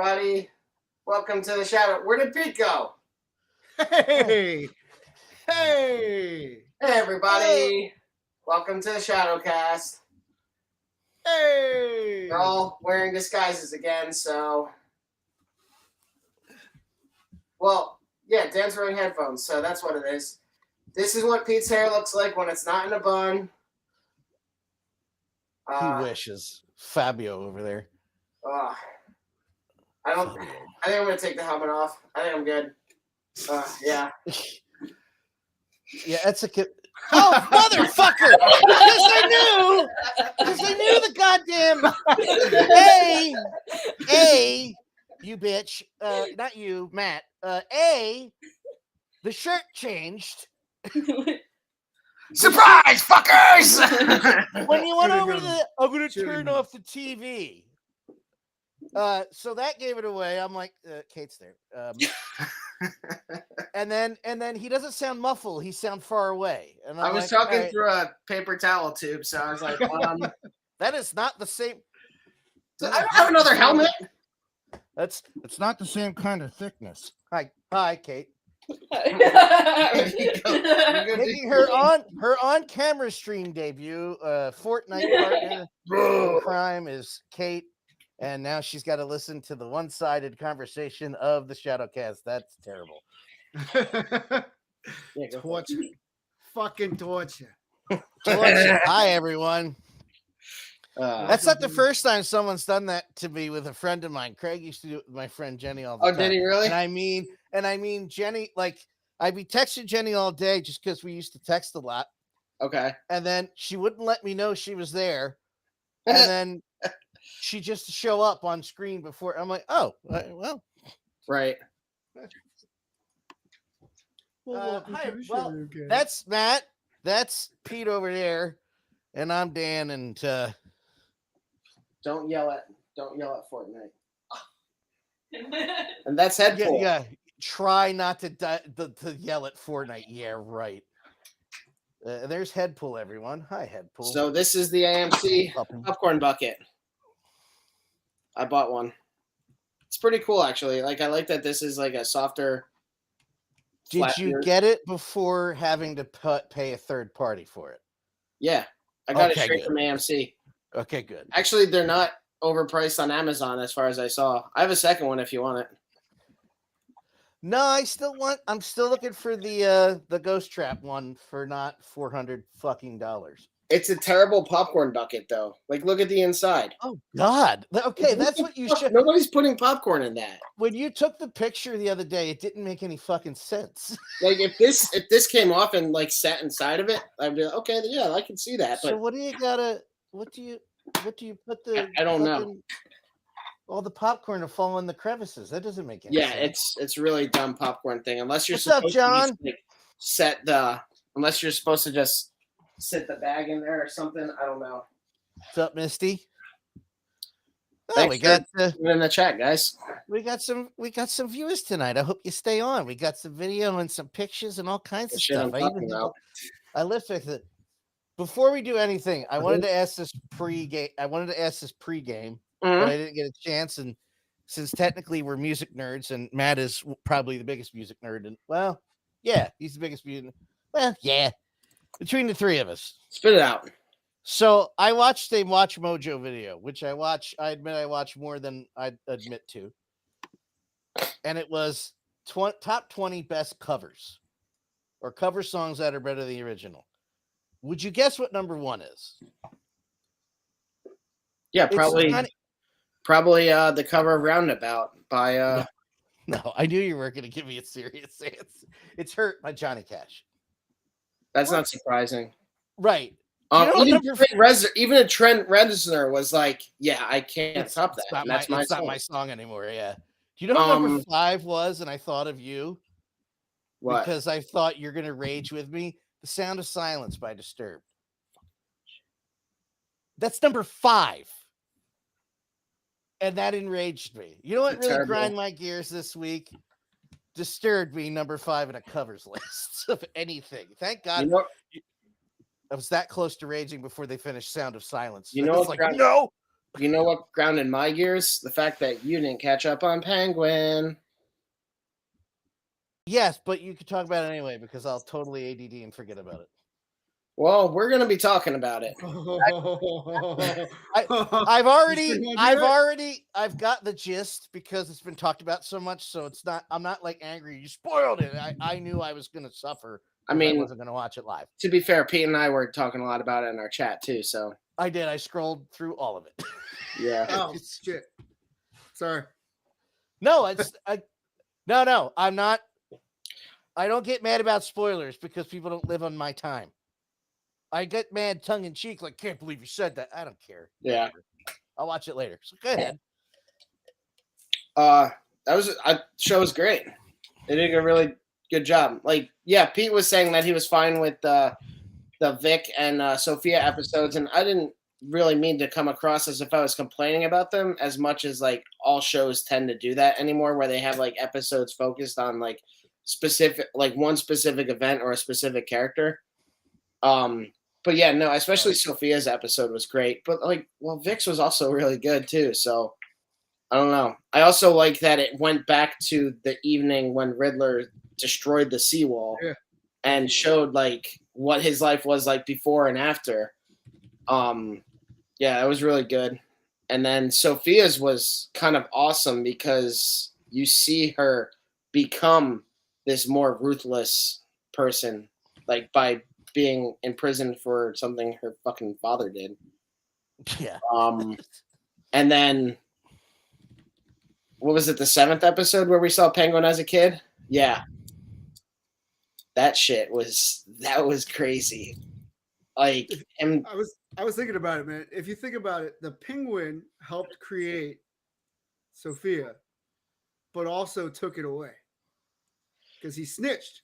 everybody. Welcome to the Shadow. Where did Pete go? Hey! Hey! Hey, everybody. Hey. Welcome to the Shadowcast. Hey! They're all wearing disguises again, so... Well, yeah, Dan's wearing headphones, so that's what it is. This is what Pete's hair looks like when it's not in a bun. He wishes. Fabio over there. I think I'm going to take the helmet off. I think I'm good. Yeah. Yeah, that's a kid. Oh, motherfucker! Because I knew the goddamn you bitch. Not you, Matt. The shirt changed. Surprise, fuckers! When you went over I'm gonna turn off the TV. So that gave it away. I'm like, Kate's there. And then he doesn't sound muffled. He sounds far away. And I was talking through a paper towel tube, so I was like, that is not the same. I don't have another helmet. It's not the same kind of thickness. Hi, Kate. Making her on camera stream debut. Fortnite partner in crime is Kate, and now she's got to listen to the one-sided conversation of the Shadowcast. That's terrible. Torture. Fucking torture. Hi, everyone. That's not the first time someone's done that to me with a friend of mine. Craig used to do it with my friend Jenny all the time. Oh, did he really? And I mean, Jenny, like, I'd be texting Jenny all day just because we used to text a lot. Okay. And then she wouldn't let me know she was there. And then she just show up on screen before. I'm like, oh, well. Right. That's Matt. That's Pete over there. And I'm Dan. And don't yell at Fortnite. And that's Headpool. Yeah. Try not to yell at Fortnite. Yeah, right. There's Headpool, everyone. Hi, Headpool. So this is the AMC popcorn bucket. I bought one. It's pretty cool, actually. Like, I like that this is like a softer. Did you get it before having to pay a third party for it? Yeah, I got it straight from AMC. Okay, good. Actually, they're not overpriced on Amazon as far as I saw. I have a second one if you want it. No, I'm still looking for the Ghost Trap one for not $400 fucking dollars. It's a terrible popcorn bucket though. Like, look at the inside. Oh God. Okay, that's what you should. Nobody's putting popcorn in that. When you took the picture the other day, it didn't make any fucking sense. Like, if this came off and like sat inside of it, I'd be like, okay, yeah, I can see that. But so what do you put the I don't know. All the popcorn to fall in the crevices. That doesn't make any sense. Yeah, it's really dumb popcorn thing. Unless you're supposed to just, unless you're supposed to just sit the bag in there or something. I don't know. What's up, Misty? Oh, we got in the chat, guys. We got some viewers tonight. I hope you stay on. We got some video and some pictures and all kinds of stuff. I live with it. Before we do anything, I wanted to ask this pre-game. But I didn't get a chance, and since technically we're music nerds, and Matt is probably the biggest music nerd, and well, yeah, he's the biggest music. Well, yeah, between the three of us, spit it out. So I watched a Watch Mojo video, which I admit I watch more than I admit to, and it was top 20 best covers or cover songs that are better than the original. Would you guess what number one is? Yeah, probably the cover of Roundabout by No, I knew you were going to give me a serious answer. It's Hurt by Johnny Cash. That's not surprising. Right. Even a Trent Reznor was like, yeah, I can't top that. It's not my song anymore, yeah. Do you know what number 5 was and I thought of you? What? Because I thought you're going to rage with me. The Sound of Silence by Disturbed. That's number 5. And that enraged me. You know what really grind my gears this week? Disturbed being number 5 in a covers list of anything. Thank God. I was that close to raging before they finished Sound of Silence. You know, like, no. You know what grounded my gears? The fact that you didn't catch up on Penguin. Yes, but you could talk about it anyway because I'll totally ADD and forget about it. Well, we're gonna be talking about it. I've got the gist because it's been talked about so much. So it's not. I'm not like angry. You spoiled it. I knew I was gonna suffer. I mean, I wasn't gonna watch it live. To be fair, Pete and I were talking a lot about it in our chat too. So I did. I scrolled through all of it. Yeah. Oh shit. Sorry. No, no. I'm not. I don't get mad about spoilers because people don't live on my time. I get mad tongue in cheek, like, can't believe you said that. I don't care. Yeah. I'll watch it later. So go ahead. Show was great. They did a really good job. Like, yeah, Pete was saying that he was fine with the Vic and Sophia episodes, and I didn't really mean to come across as if I was complaining about them as much as like all shows tend to do that anymore, where they have like episodes focused on like specific, like one specific event or a specific character. But yeah, no, especially Sophia's episode was great. But like, well, Vic's was also really good too. So I don't know. I also like that it went back to the evening when Riddler destroyed the seawall and showed like what his life was like before and after. Yeah, it was really good. And then Sophia's was kind of awesome because you see her become this more ruthless person, like by being in prison for something her fucking father did. Yeah. And then what was it, the 7th episode where we saw Penguin as a kid? Yeah. That was crazy. Like him. I was thinking about it, man. If you think about it, the Penguin helped create Sophia, but also took it away because he snitched.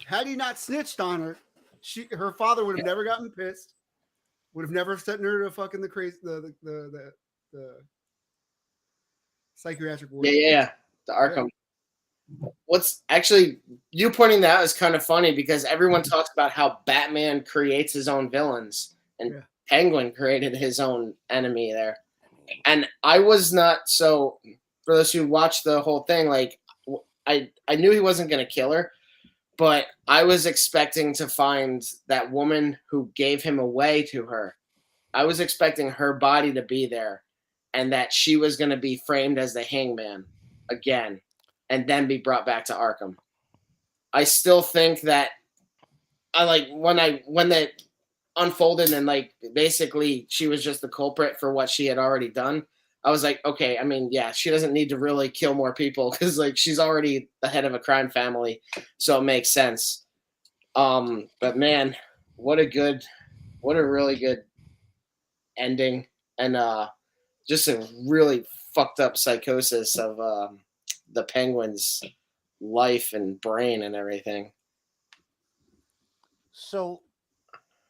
Had he not snitched on her, her father would have never gotten pissed. Would have never sent her to fucking the psychiatric ward. Yeah, the Arkham. What's actually, you pointing that out is kind of funny because everyone talks about how Batman creates his own villains and Penguin created his own enemy there. And I was not, so for those who watched the whole thing, like I knew he wasn't going to kill her, but I was expecting to find that woman who gave him away to her. I was expecting her body to be there and that she was going to be framed as the Hangman again and then be brought back to Arkham. I still think that when they unfolded and like basically she was just the culprit for what she had already done, I was like, okay, I mean, yeah, she doesn't need to really kill more people because like she's already the head of a crime family, so it makes sense. But man, what a really good ending, and just a really fucked up psychosis of the Penguin's life and brain and everything. So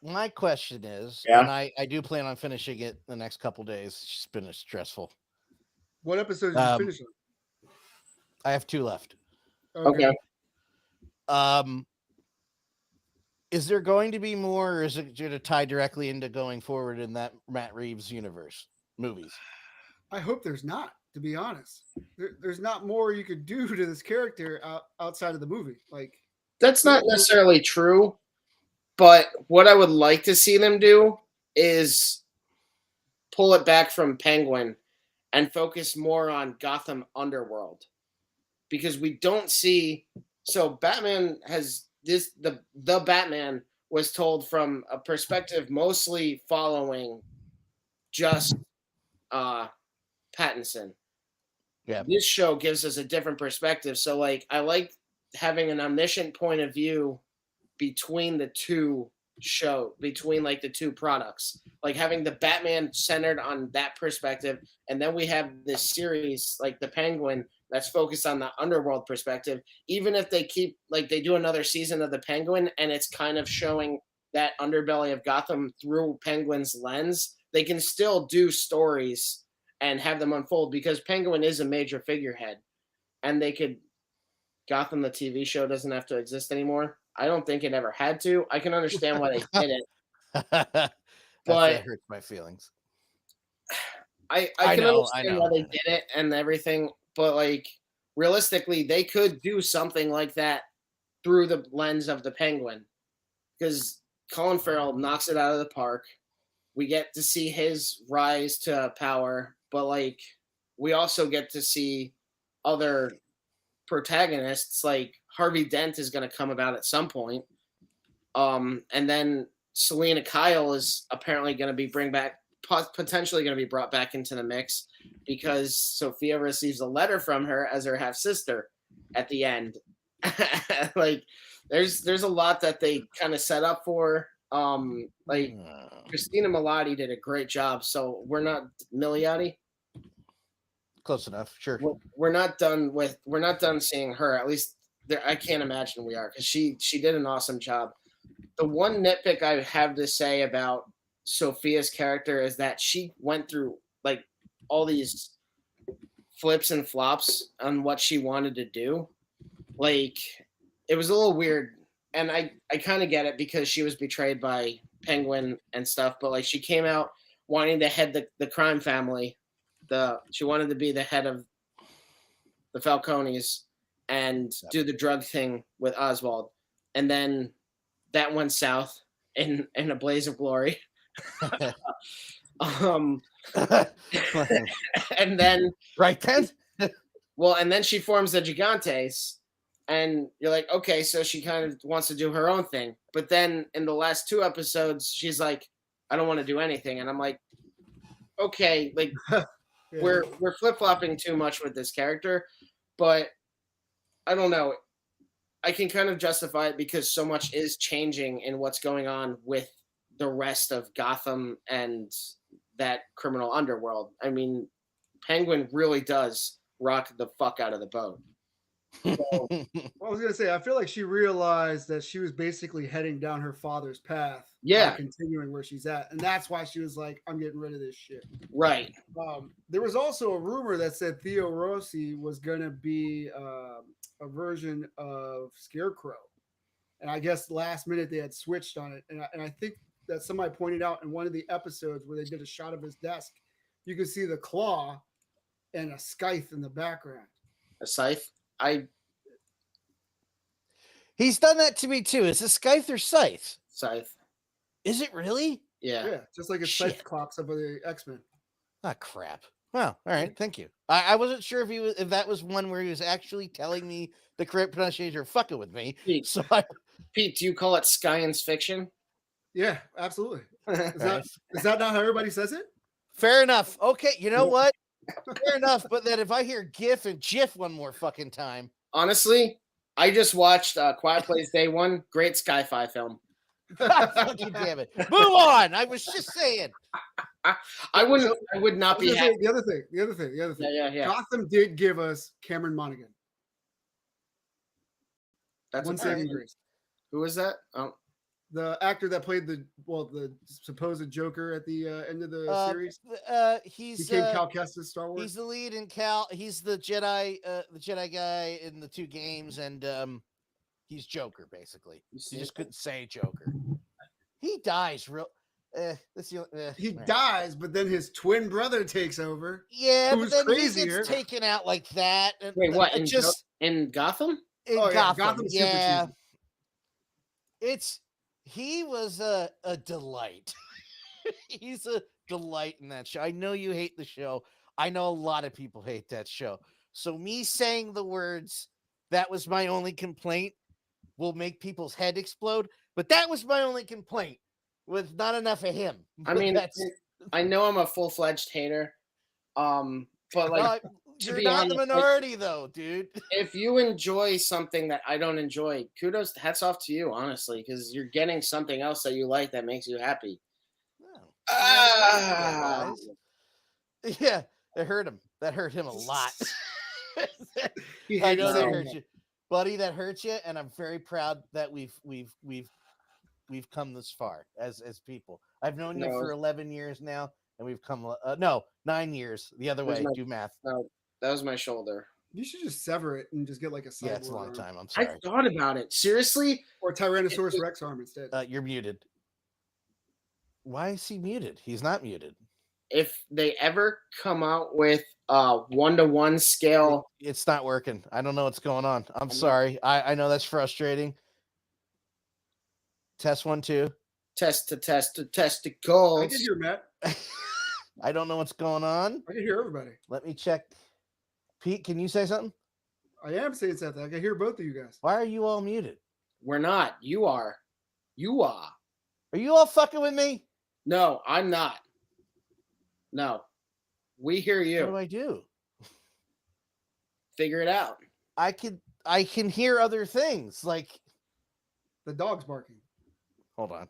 my question is, Yeah. and I do plan on finishing it the next couple days. It's just been stressful. What episode did you finish on? I have 2 left. Okay. Is there going to be more, or is it going to tie directly into going forward in that Matt Reeves universe movies? I hope there's not, to be honest. There's not more you could do to this character outside of the movie. Like, that's not necessarily true. But what I would like to see them do is pull it back from Penguin and focus more on Gotham Underworld. Because we don't see, so Batman has this, the Batman was told from a perspective mostly following just Pattinson. Yeah. This show gives us a different perspective. So like I like having an omniscient point of view between the two between like the two products, like having the Batman centered on that perspective, and then we have this series like the Penguin that's focused on the underworld perspective. Even if they keep like they do another season of the Penguin and it's kind of showing that underbelly of Gotham through Penguin's lens, they can still do stories and have them unfold because Penguin is a major figurehead, and they could. Gotham, the TV show, doesn't have to exist anymore. I don't think it ever had to. I can understand why they did it. But that hurts my feelings. I I can know, I understand know. why they did it and everything, but like realistically, they could do something like that through the lens of the Penguin, because Colin Farrell knocks it out of the park. We get to see his rise to power, but like we also get to see other protagonists. Like Harvey Dent is going to come about at some point. And then Selena Kyle is apparently going to be potentially going to be brought back into the mix because Sophia receives a letter from her as her half sister at the end. Like there's a lot that they kind of set up for. Like Christina Milioti did a great job. So we're not Milioti. Close enough, sure. We're not done seeing her. At least I can't imagine we are, because she did an awesome job. The one nitpick I have to say about Sophia's character is that she went through like all these flips and flops on what she wanted to do. Like it was a little weird, and I kind of get it because she was betrayed by Penguin and stuff, but like she came out wanting to head the crime family. She wanted to be the head of the Falcones and do the drug thing with Oswald, and then that went south in a blaze of glory. And then right then, and then she forms the Gigantes, and you're like, okay, so she kind of wants to do her own thing. But then in the last 2 episodes, she's like, I don't want to do anything, and I'm like, okay, like yeah. we're flip flopping too much with this character, but I don't know. I can kind of justify it because so much is changing in what's going on with the rest of Gotham and that criminal underworld. I mean, Penguin really does rock the fuck out of the boat. So, I was going to say, I feel like she realized that she was basically heading down her father's path. Yeah. Continuing where she's at. And that's why she was like, I'm getting rid of this shit. Right. There was also a rumor that said 𝗖𝗄𝗎 was going to be a version of Scarecrow. And I guess last minute they had switched on it. And I think that somebody pointed out in one of the episodes where they did a shot of his desk, you could see the claw and a scythe in the background. A scythe? He's done that to me too. Is it scythe or scythe? Scythe. Is it really? Yeah. Yeah, just like a scythe clocks up of the X-Men. Ah, crap. Well, all right, thank you. I wasn't sure if that was one where he was actually telling me the correct pronunciation or fucking with me. Pete, Pete, do you call it science fiction? Yeah, absolutely. Is that not how everybody says it? Fair enough. Okay, you know what? Fair enough. But then if I hear GIF and GIF one more fucking time. Honestly, I just watched Quiet Place Day 1. Great sci-fi film. Fucking damn it. Move on. I was just saying. I would not be happy. The other thing. Yeah. Gotham did give us Cameron Monaghan. That's one saving grace. Who was that? Oh. The actor that played the supposed Joker at the end of the series. He became Cal Kestis, Star Wars. He's the lead in Cal. He's the Jedi guy in the 2 games, and he's Joker basically. You just couldn't say Joker. He dies real. He dies, but then his twin brother takes over. Yeah, but then crazier. He gets taken out like that. And wait, what? In Gotham? In Gotham. Gotham's yeah. He was a delight. He's a delight in that show. I know you hate the show. I know a lot of people hate that show. So me saying the words, that was my only complaint, will make people's head explode. But that was my only complaint, with not enough of him. I mean, I know I'm a full-fledged hater. But like, you're not the minority, though, dude. If you enjoy something that I don't enjoy, hats off to you, honestly, because you're getting something else that you like that makes you happy. Oh. Yeah, that hurt him. That hurt him a lot. I know that hurt you, buddy. That hurt you, and I'm very proud that we've come this far as people. I've known you for 11 years now. And we've come 9 years the other way. Do math. No, that was my shoulder. You should just sever it and just get like a cyborg. Yeah, it's a long time. I'm sorry. I thought about it. Seriously? Or Tyrannosaurus Rex arm instead. You're muted. Why is he muted? He's not muted. if they ever come out with a 1-to-1 scale, it's not working. I don't know what's going on. I'm sorry. I know that's frustrating. Test 1 2. Test to testicles. I can hear Matt. I don't know what's going on. I can hear everybody. Let me check. Pete, can you say something? I am saying something. I can hear both of you guys. Why are you all muted? We're not. You are. You are. Are you all fucking with me? No, I'm not. No. We hear you. What do I do? Figure it out. I can hear other things, like the dog's barking. Hold on.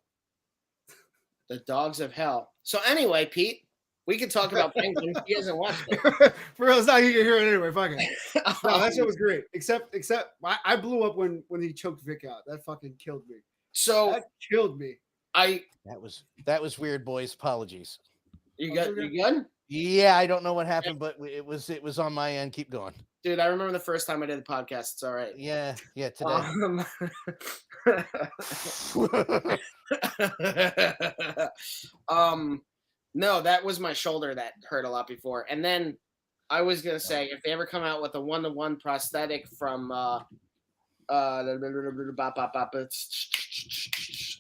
The dogs of hell. So anyway, Pete, we can talk about Penguin. He hasn't watched it. For real, it's not you can hear it anyway. Fuck it. No, that shit was great. Except I blew up when he choked Vic out. That fucking killed me. So that killed me. That was weird, boys. Apologies. You good? Yeah, I don't know what happened, but it was on my end. Keep going. Dude, I remember the first time I did the podcast. It's all right. Yeah, today. No, that was my shoulder that hurt a lot before. And then I was gonna say, if they ever come out with a 1-to-1 prosthetic from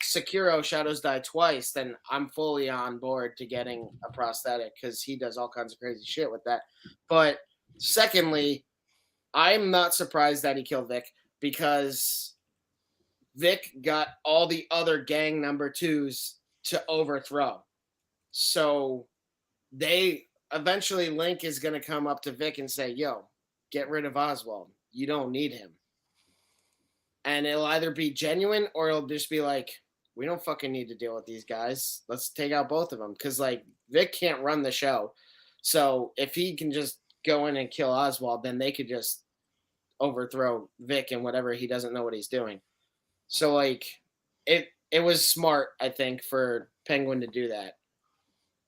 Sekiro Shadows Die Twice, then I'm fully on board to getting a prosthetic because he does all kinds of crazy shit with that. But secondly, I'm not surprised that he killed Vic because Vic got all the other gang number 2s to overthrow. So they eventually Link is going to come up to Vic and say, yo, get rid of Oswald. You don't need him. And it'll either be genuine or it'll just be like, we don't fucking need to deal with these guys. Let's take out both of them. Because, like, Vic can't run the show. So if he can just go in and kill Oswald, then they could just overthrow Vic and whatever. He doesn't know what he's doing. So, like, it was smart, I think, for Penguin to do that.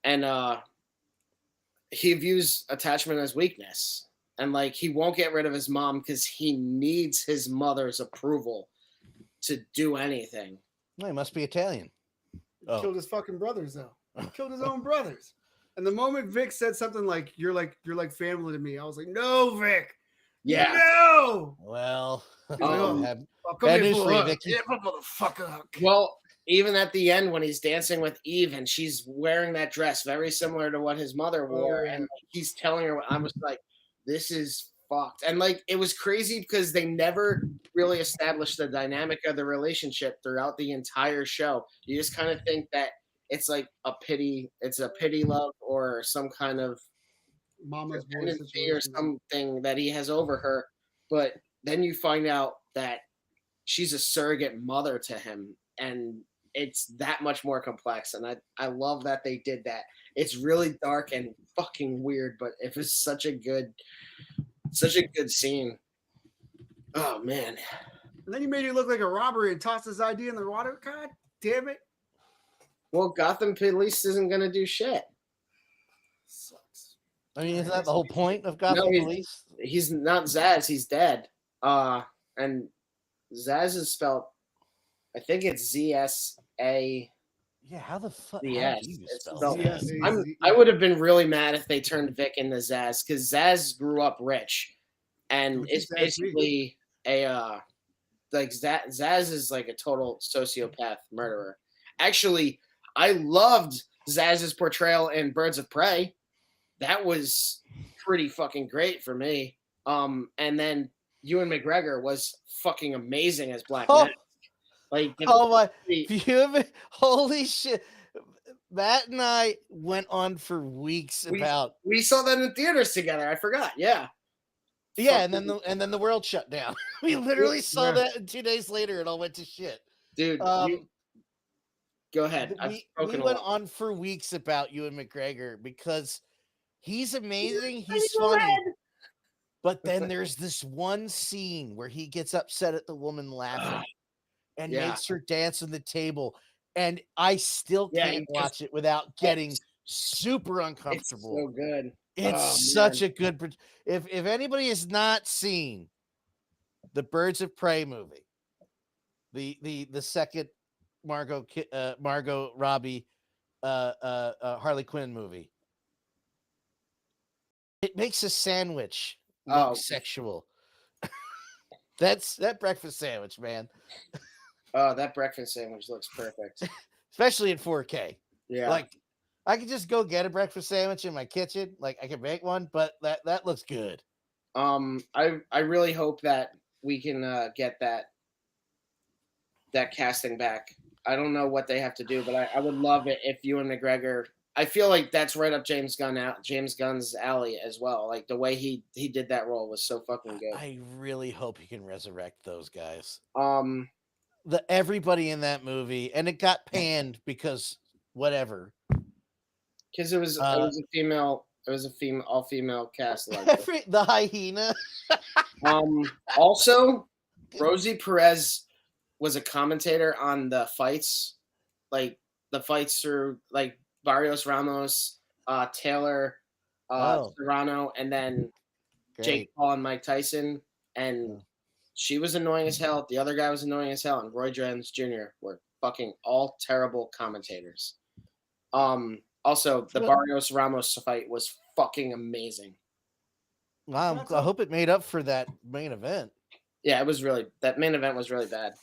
And he views attachment as weakness. And, like, he won't get rid of his mom because he needs his mother's approval to do anything. No, he must be Italian. He killed his fucking brothers, though. He killed his own brothers. And the moment Vic said something like, you're like family to me, I was like, no, Vic. Yeah. No. Well, bad news for you, Vicky. Yeah, motherfucker. Well, even at the end when he's dancing with Eve and she's wearing that dress very similar to what his mother wore, and like, he's telling her, I was like, this is fucked. And like, it was crazy because they never really established the dynamic of the relationship throughout the entire show. You just kind of think that it's like a pity love or some kind of mama's dependency or something that he has over her. But then you find out that she's a surrogate mother to him, and it's that much more complex. And I love that they did that. It's really dark and fucking weird, but it was such a good scene. Oh man. And then you made it look like a robbery and tossed his ID in the water. God damn it. Well, Gotham Police isn't gonna do shit. Sucks. I mean, isn't that the whole point of Gotham Police? He's not Zaz, he's dead. And Zaz is spelled, I think it's ZSA. Yeah, how the fuck? I would have been really mad if they turned Vic into Zaz, because Zaz grew up rich, and it's basically a like Zaz is like a total sociopath murderer. Actually, I loved Zaz's portrayal in Birds of Prey. That was pretty fucking great for me. And then Ewan McGregor was fucking amazing as Black Mask. Like, holy shit. Matt and I went on for weeks about. We saw that in theaters together. I forgot. Yeah. Yeah, and then the world shut down. We literally saw that, and 2 days later it all went to shit. Dude, go ahead. We went on for weeks about Ewan McGregor because he's amazing. He's funny. But then there's this one scene where he gets upset at the woman laughing and makes her dance on the table. And I still can't watch it without getting super uncomfortable. It's so good. It's such a good. If anybody has not seen the Birds of Prey movie, the second Margot Robbie Harley Quinn movie, It makes a sandwich look sexual. That breakfast sandwich, man. Oh, that breakfast sandwich looks perfect. Especially in 4K. Yeah. Like, I could just go get a breakfast sandwich in my kitchen. Like, I can make one, but that looks good. I really hope that we can get that casting back. I don't know what they have to do, but I would love it if Ewan McGregor. I feel like that's right up James Gunn's alley as well. Like the way he did that role was so fucking good. I really hope he can resurrect those guys. Everybody in that movie, and it got panned because whatever. Because it was a female. It was all female cast. The hyena. Also, Rosie Perez was a commentator on the fights, like the fights through like Barrios Ramos, Taylor, Serrano, and then Jake Paul and Mike Tyson. And she was annoying as hell. The other guy was annoying as hell. And Roy Jones Jr. were fucking all terrible commentators. Also, the Barrios Ramos fight was fucking amazing. Wow, I hope it made up for that main event. Yeah, that main event was really bad.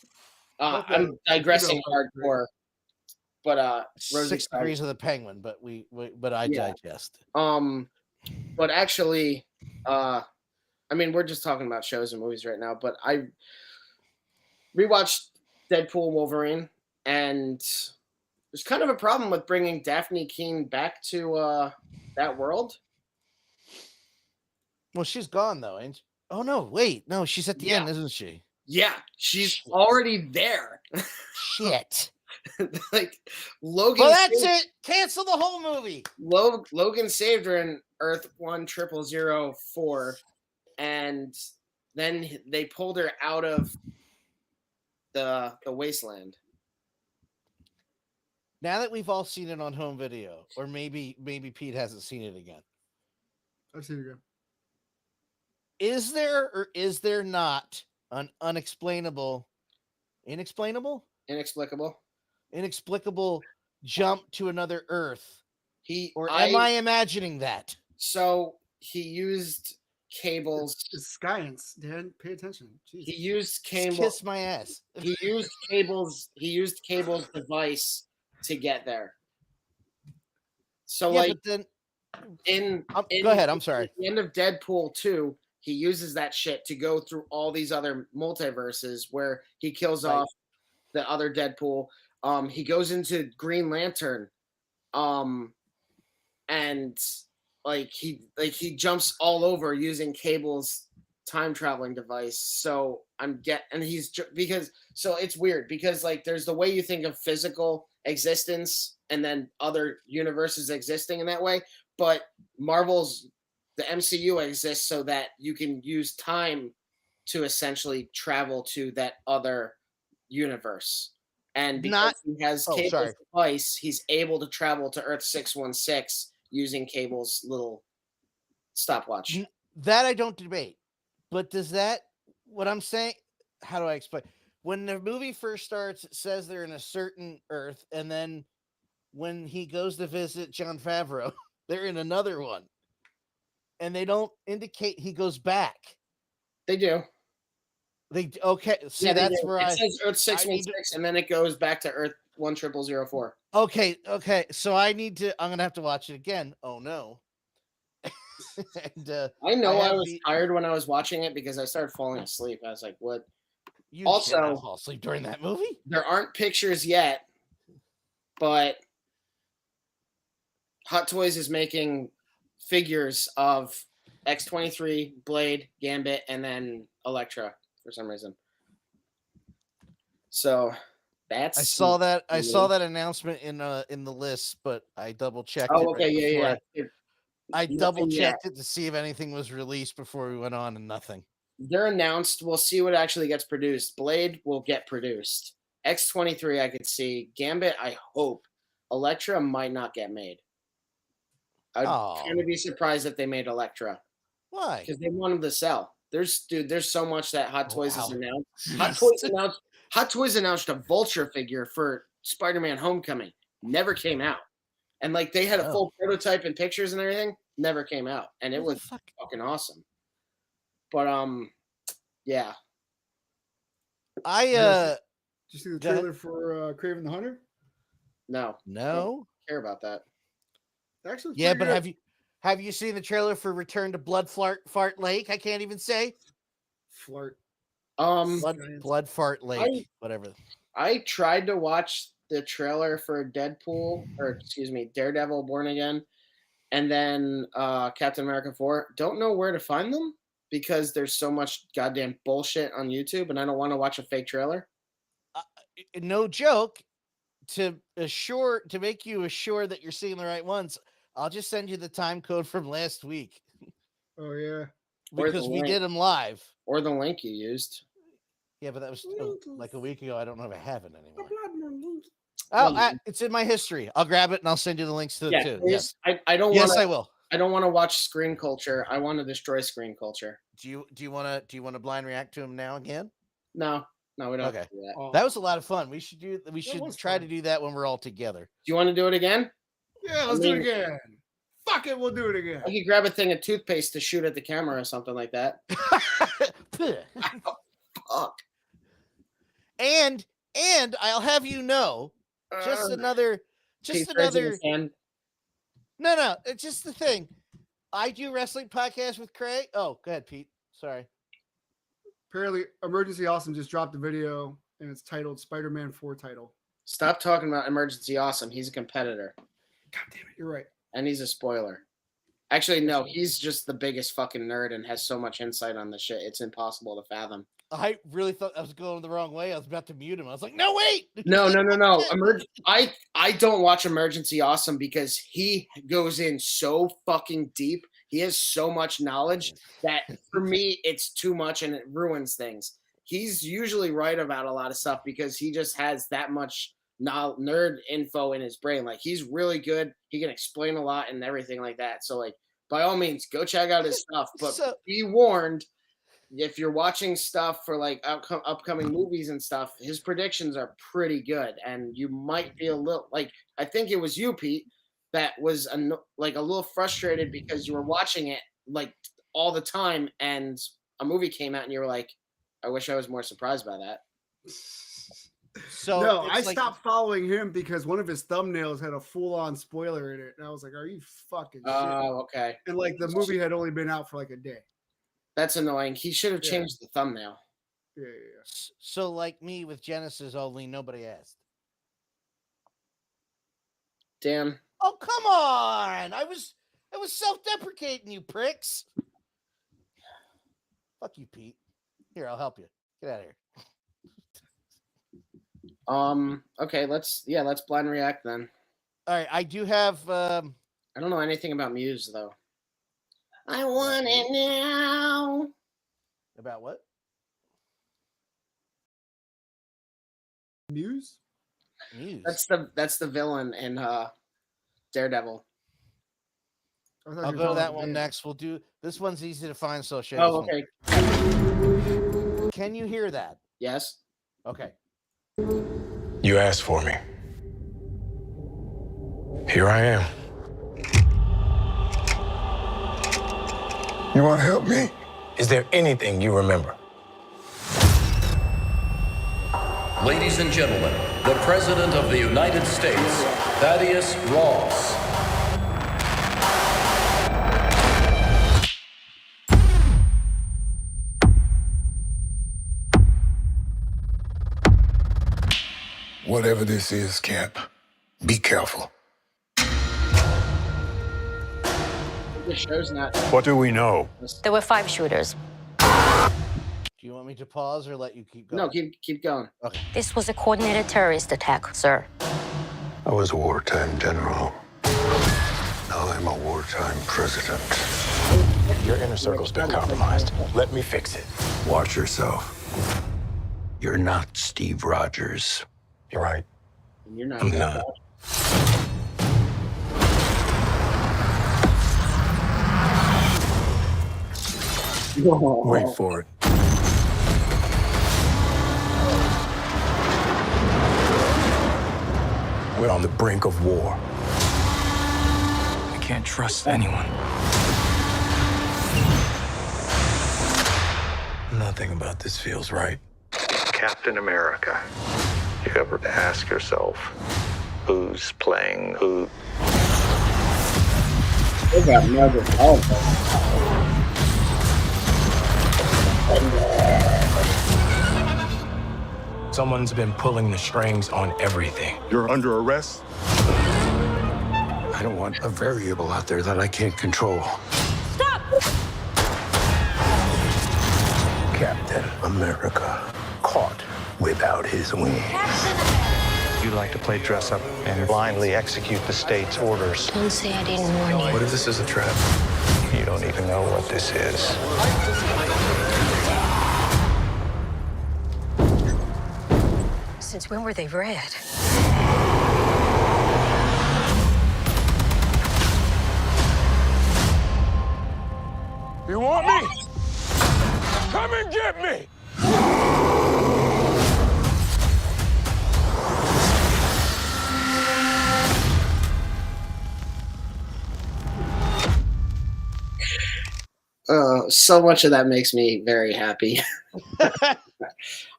I'm digressing hardcore, but 6 Degrees of the Penguin, but I digest. But actually, I mean, we're just talking about shows and movies right now. But I rewatched Deadpool and Wolverine, and there's kind of a problem with bringing Daphne Keane back to that world. Well, she's gone though, ain't she? Oh no, wait, no, she's at the end, isn't she? Yeah, she's already there. Shit. Like Logan. Well, that's it. Cancel the whole movie. Logan saved her in Earth 10004, and then they pulled her out of the wasteland. Now that we've all seen it on home video, or maybe Pete hasn't seen it again. I've seen it again. Is there or is there not an inexplicable jump to another Earth? Am I imagining that? So he used cables. It's science, Dan. Pay attention. Jeez. He used cables. Kiss my ass. He used cables. He used cables device to get there. So but then go ahead. I'm sorry. At the end of Deadpool 2, he uses that shit to go through all these other multiverses where he kills off the other Deadpool. He goes into Green Lantern, and he jumps all over using Cable's time traveling device. So it's weird because like there's the way you think of physical existence and then other universes existing in that way, but the MCU exists so that you can use time to essentially travel to that other universe. And because he has Cable's device, he's able to travel to Earth 616 using Cable's little stopwatch. That I don't debate. But what I'm saying, how do I explain? When the movie first starts, it says they're in a certain Earth, and then when he goes to visit Jon Favreau, they're in another one. And they don't indicate he goes back. They do. See, that's where it says Earth 616, and then it goes back to Earth 10004. Okay. So I'm gonna have to watch it again. Oh no. And, I know I was tired when I was watching it because I started falling asleep. I was like, "What?" You also fall asleep during that movie. There aren't pictures yet, but Hot Toys is making figures of X-23, Blade, Gambit, and then Elektra for some reason. So that's I saw that announcement in the list, but I double checked. Oh, okay, yeah. I double checked it to see if anything was released before we went on, and nothing. They're announced. We'll see what actually gets produced. Blade will get produced. X-23, I could see. Gambit, I hope. Elektra might not get made. I'd kind of be surprised if they made Elektra. Why? Because they want them to sell. There's so much that Hot Toys has announced. Hot Toys announced a Vulture figure for Spider-Man Homecoming. Never came out. And like they had a full prototype and pictures and everything. never came out, and it was fucking awesome. But yeah. Did you see the trailer for Kraven the Hunter? No. No. Care about that. Actually, yeah, but good. Have you seen the trailer for Return to Blood Fart Lake? I can't even say. Flirt. Blood Fart Lake, whatever. I tried to watch the trailer for Daredevil Born Again, and then Captain America 4. Don't know where to find them because there's so much goddamn bullshit on YouTube, and I don't want to watch a fake trailer. No joke. To make you assure that you're seeing the right ones, I'll just send you the time code from last week. Oh yeah, because we did them live. Or the link you used. Yeah, but that was like a week ago. I don't know if I have it anymore. Oh, it's in my history. I'll grab it and I'll send you the links to it too. Yes, I don't. Yes, I will. I don't want to watch screen culture. I want to destroy screen culture. Do you want to blind react to him now again? No, we don't. Okay, have to do that. That was a lot of fun. We should try to do that when we're all together. Do you want to do it again? Yeah, let's do it again. Fuck it, we'll do it again. I could grab a thing of toothpaste to shoot at the camera or something like that. Fuck. And I'll have you know, just another. No, it's just the thing. I do wrestling podcast with Craig. Oh, go ahead, Pete. Sorry. Apparently, Emergency Awesome just dropped a video, and it's titled Spider-Man 4 title. Stop talking about Emergency Awesome. He's a competitor. God damn it, you're right. And he's a spoiler. Actually, no, he's just the biggest fucking nerd and has so much insight on the shit. It's impossible to fathom. I really thought I was going the wrong way. I was about to mute him. I was like, no, wait. No. I don't watch Emergency Awesome because he goes in so fucking deep. He has so much knowledge that for me, it's too much and it ruins things. He's usually right about a lot of stuff because he just has that much nerd info in his brain. Like, he's really good. He can explain a lot and everything like that. So, like, by all means, go check out his stuff. But be warned, if you're watching stuff for like upcoming movies and stuff, his predictions are pretty good. And you might be a little like, I think it was you, Pete, that was a little frustrated because you were watching it like all the time and a movie came out and you were like, I wish I was more surprised by that. So no, I stopped following him because one of his thumbnails had a full-on spoiler in it, and I was like, "Are you fucking shit?" Oh, okay. And like the movie had only been out for like a day. That's annoying. He should have changed the thumbnail. Yeah. So, like me with Genesis only, nobody asked. Damn. Oh, come on! I was self-deprecating, you pricks. Fuck you, Pete. Here, I'll help you. Get out of here. Okay, let's blind react then. All right, I do have I don't know anything about Muse though. I want it now. About what? Muse? That's the villain in Daredevil. I'll go to that one next. We'll do this one's easy to find, so I'll show you. Oh, okay. Can you hear that? Yes. Okay. You asked for me. Here I am. You want to help me? Is there anything you remember? Ladies and gentlemen, the President of the United States, Thaddeus Ross. Whatever this is, Cap, be careful. The show's not. What do we know? There were 5 shooters. Do you want me to pause or let you keep going? No, keep going. Okay. This was a coordinated terrorist attack, sir. I was a wartime general. Now I'm a wartime president. Your inner circle's been compromised. Let me fix it. Watch yourself. You're not Steve Rogers. You're right. You're not. I'm not. Wait for it. We're on the brink of war. I can't trust anyone. Nothing about this feels right. Captain America. You ever ask yourself, who's playing who? They got murdered all of them. Someone's been pulling the strings on everything. You're under arrest. I don't want a variable out there that I can't control. Stop! Captain America, caught without his wings. You like to play dress up and blindly execute the state's orders. Don't say I didn't warn you. What if this is a trap? You don't even know what this is. Since when were they red? You want me? Come and get me! So much of that makes me very happy.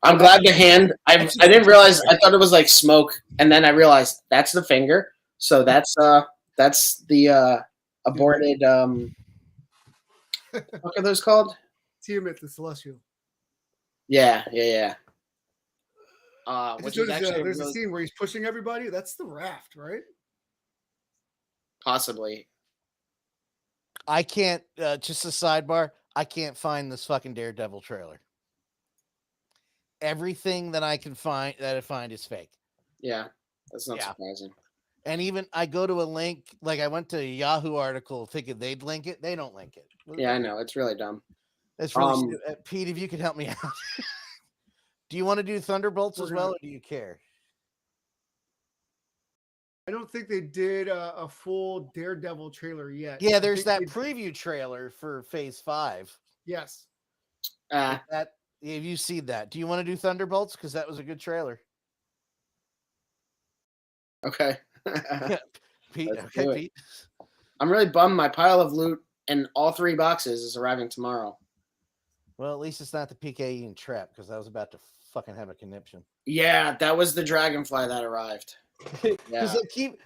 I'm glad the hand. I didn't realize. I thought it was like smoke, and then I realized that's the finger. So that's the aborted. What are those called? Tiamat the Celestial. Yeah. Which is There's actually a really, scene where he's pushing everybody. That's the raft, right? possibly. I can't. Just a sidebar. I can't find this fucking Daredevil trailer. Everything that I find is fake. Yeah, that's not surprising. And even I go to a link, like I went to a Yahoo article thinking they'd link it. They don't link it. Yeah, I know. It's really dumb. It's really Pete, if you could help me out. Do you want to do Thunderbolts as well, or do you care? I don't think they did a full Daredevil trailer yet. Yeah, there's that preview trailer for Phase 5. Yes. Have you seen that? Do you want to do Thunderbolts? Because that was a good trailer. Okay. Pete. Let's Okay, do it. Pete. I'm really bummed. My pile of loot in all 3 boxes is arriving tomorrow. Well, at least it's not the PKE and trap, because I was about to fucking have a conniption. Yeah, that was the dragonfly that arrived. Yeah.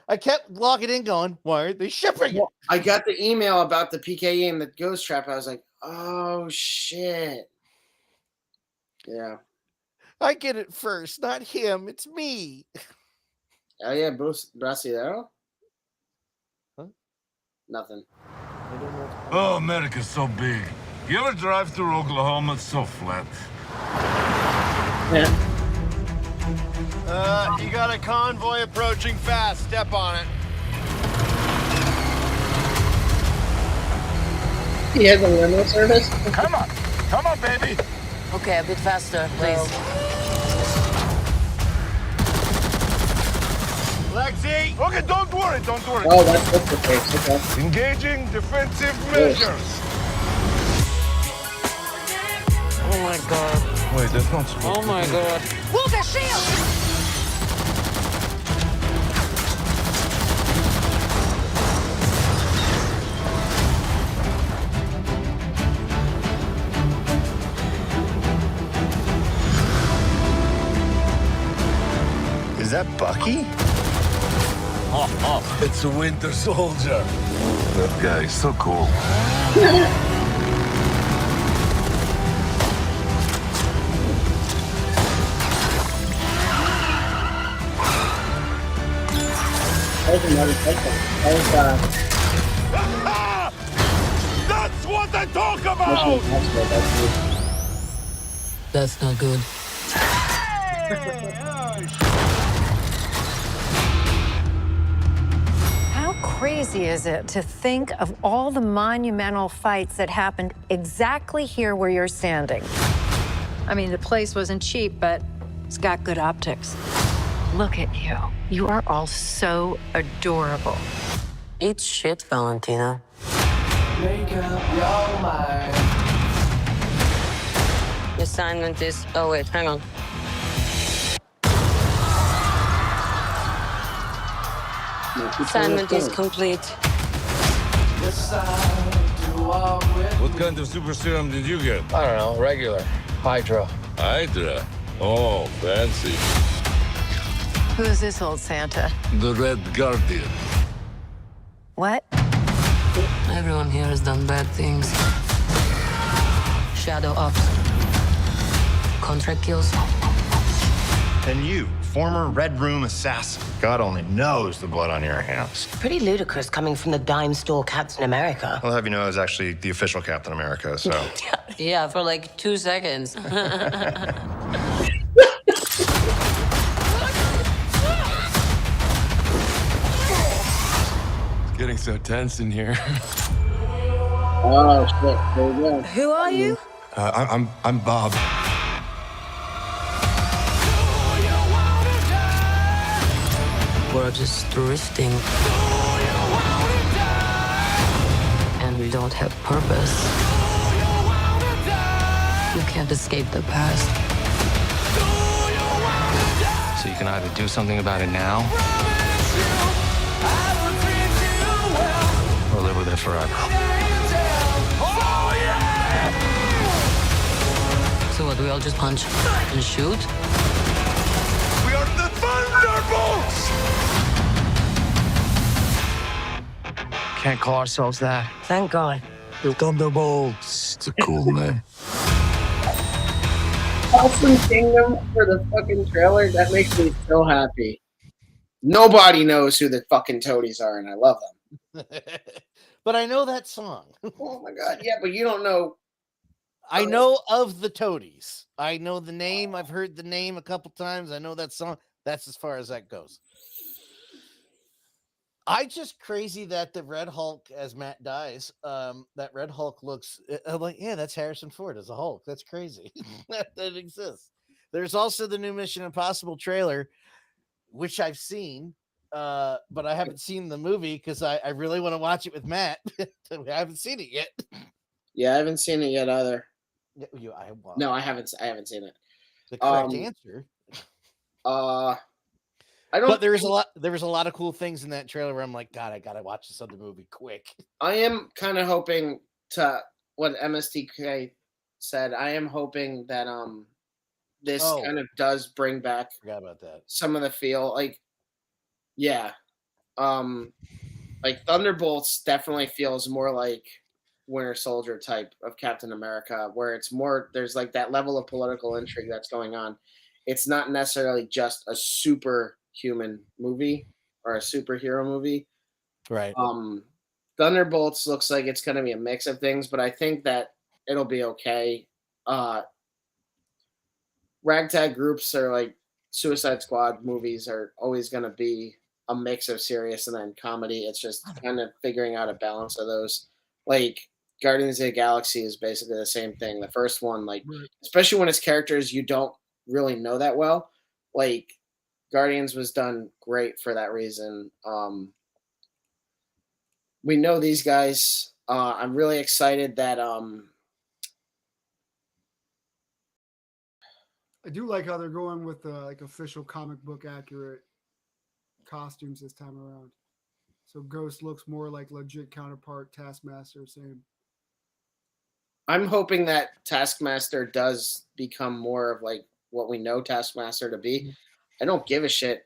I kept logging in going, why aren't they shipping it? I got the email about the PKE and the ghost trap. I was like, oh shit. Yeah. I get it first, not him. It's me. Oh yeah, Brasileiro? Huh? Nothing. Oh, America's so big. You ever drive through Oklahoma? It's so flat. Yeah. You got a convoy approaching fast. Step on it. He has a limo service? Come on, baby. Okay, a bit faster, please. Lexi! Okay, don't worry. Oh, that's the case. Okay. Engaging defensive measures. Oh my god. Wait, that's not supposed Oh my god. Move the shield! Is that Bucky? It's a Winter Soldier. That guy is so cool. That's what I talk about! That's not good. How crazy is it to think of all the monumental fights that happened exactly here where you're standing? I mean, the place wasn't cheap, but it's got good optics. Look at you. You are all so adorable. Eat shit, Valentina. Make up your mind. The assignment is... Oh, wait, hang on. Assignment is complete. What kind of super serum did you get? I don't know, regular. Hydra. Hydra. Oh, fancy. Who is this old Santa? The Red Guardian. What? Everyone here has done bad things. Shadow ops. Contract kills. And you, former Red Room assassin. God only knows the blood on your hands. Pretty ludicrous coming from the dime store Captain America. I'll have you know I was actually the official Captain America, so. Yeah, for like 2 seconds. It's getting so tense in here. Oh shit! There you go. Who are you? I'm Bob. We're just drifting. And we don't have purpose. You can't escape the past. So you can either do something about it now, or live with it forever. So what, do we all just punch and shoot? We are the Thunderbolts! Can't call ourselves that. Thank God. The Thunderbolts. It's a cool name. Awesome Kingdom for the fucking trailer. That makes me so happy. Nobody knows who the fucking Toadies are, and I love them. But I know that song. Oh my god, yeah, but you don't know. I know of the Toadies. I know the name. I've heard the name a couple times. I know that song. That's as far as that goes. I just crazy that the Red Hulk, as Matt dies, that Red Hulk looks I'm like, yeah, that's Harrison Ford as a Hulk. That's crazy that exists. There's also the new Mission Impossible trailer, which I've seen, but I haven't seen the movie because I really want to watch it with Matt. I haven't seen it yet. Yeah, I haven't seen it yet either. No, I haven't seen it. The correct answer. I don't. But there was a lot of cool things in that trailer where I'm like, God, I gotta watch this other movie quick. I am kind of hoping to what MSTK said. I am hoping that this kind of does bring back. Forgot about that. Some of the feel, like, yeah, like Thunderbolts definitely feels more like Winter Soldier type of Captain America, where it's more there's like that level of political intrigue that's going on. It's not necessarily just a superhuman movie or a superhero movie. Right. Thunderbolts looks like it's going to be a mix of things, but I think that it'll be okay. Ragtag groups are like Suicide Squad movies are always going to be a mix of serious and then comedy. It's just kind of figuring out a balance of those. Like Guardians of the Galaxy is basically the same thing. The first one, like, especially when it's characters you don't really know that well, like Guardians was done great for that reason. We know these guys. I'm really excited that I do like how they're going with like official comic book accurate costumes this time around. So Ghost looks more like legit counterpart Taskmaster. Same. I'm hoping that Taskmaster does become more of like what we know Taskmaster to be. I don't give a shit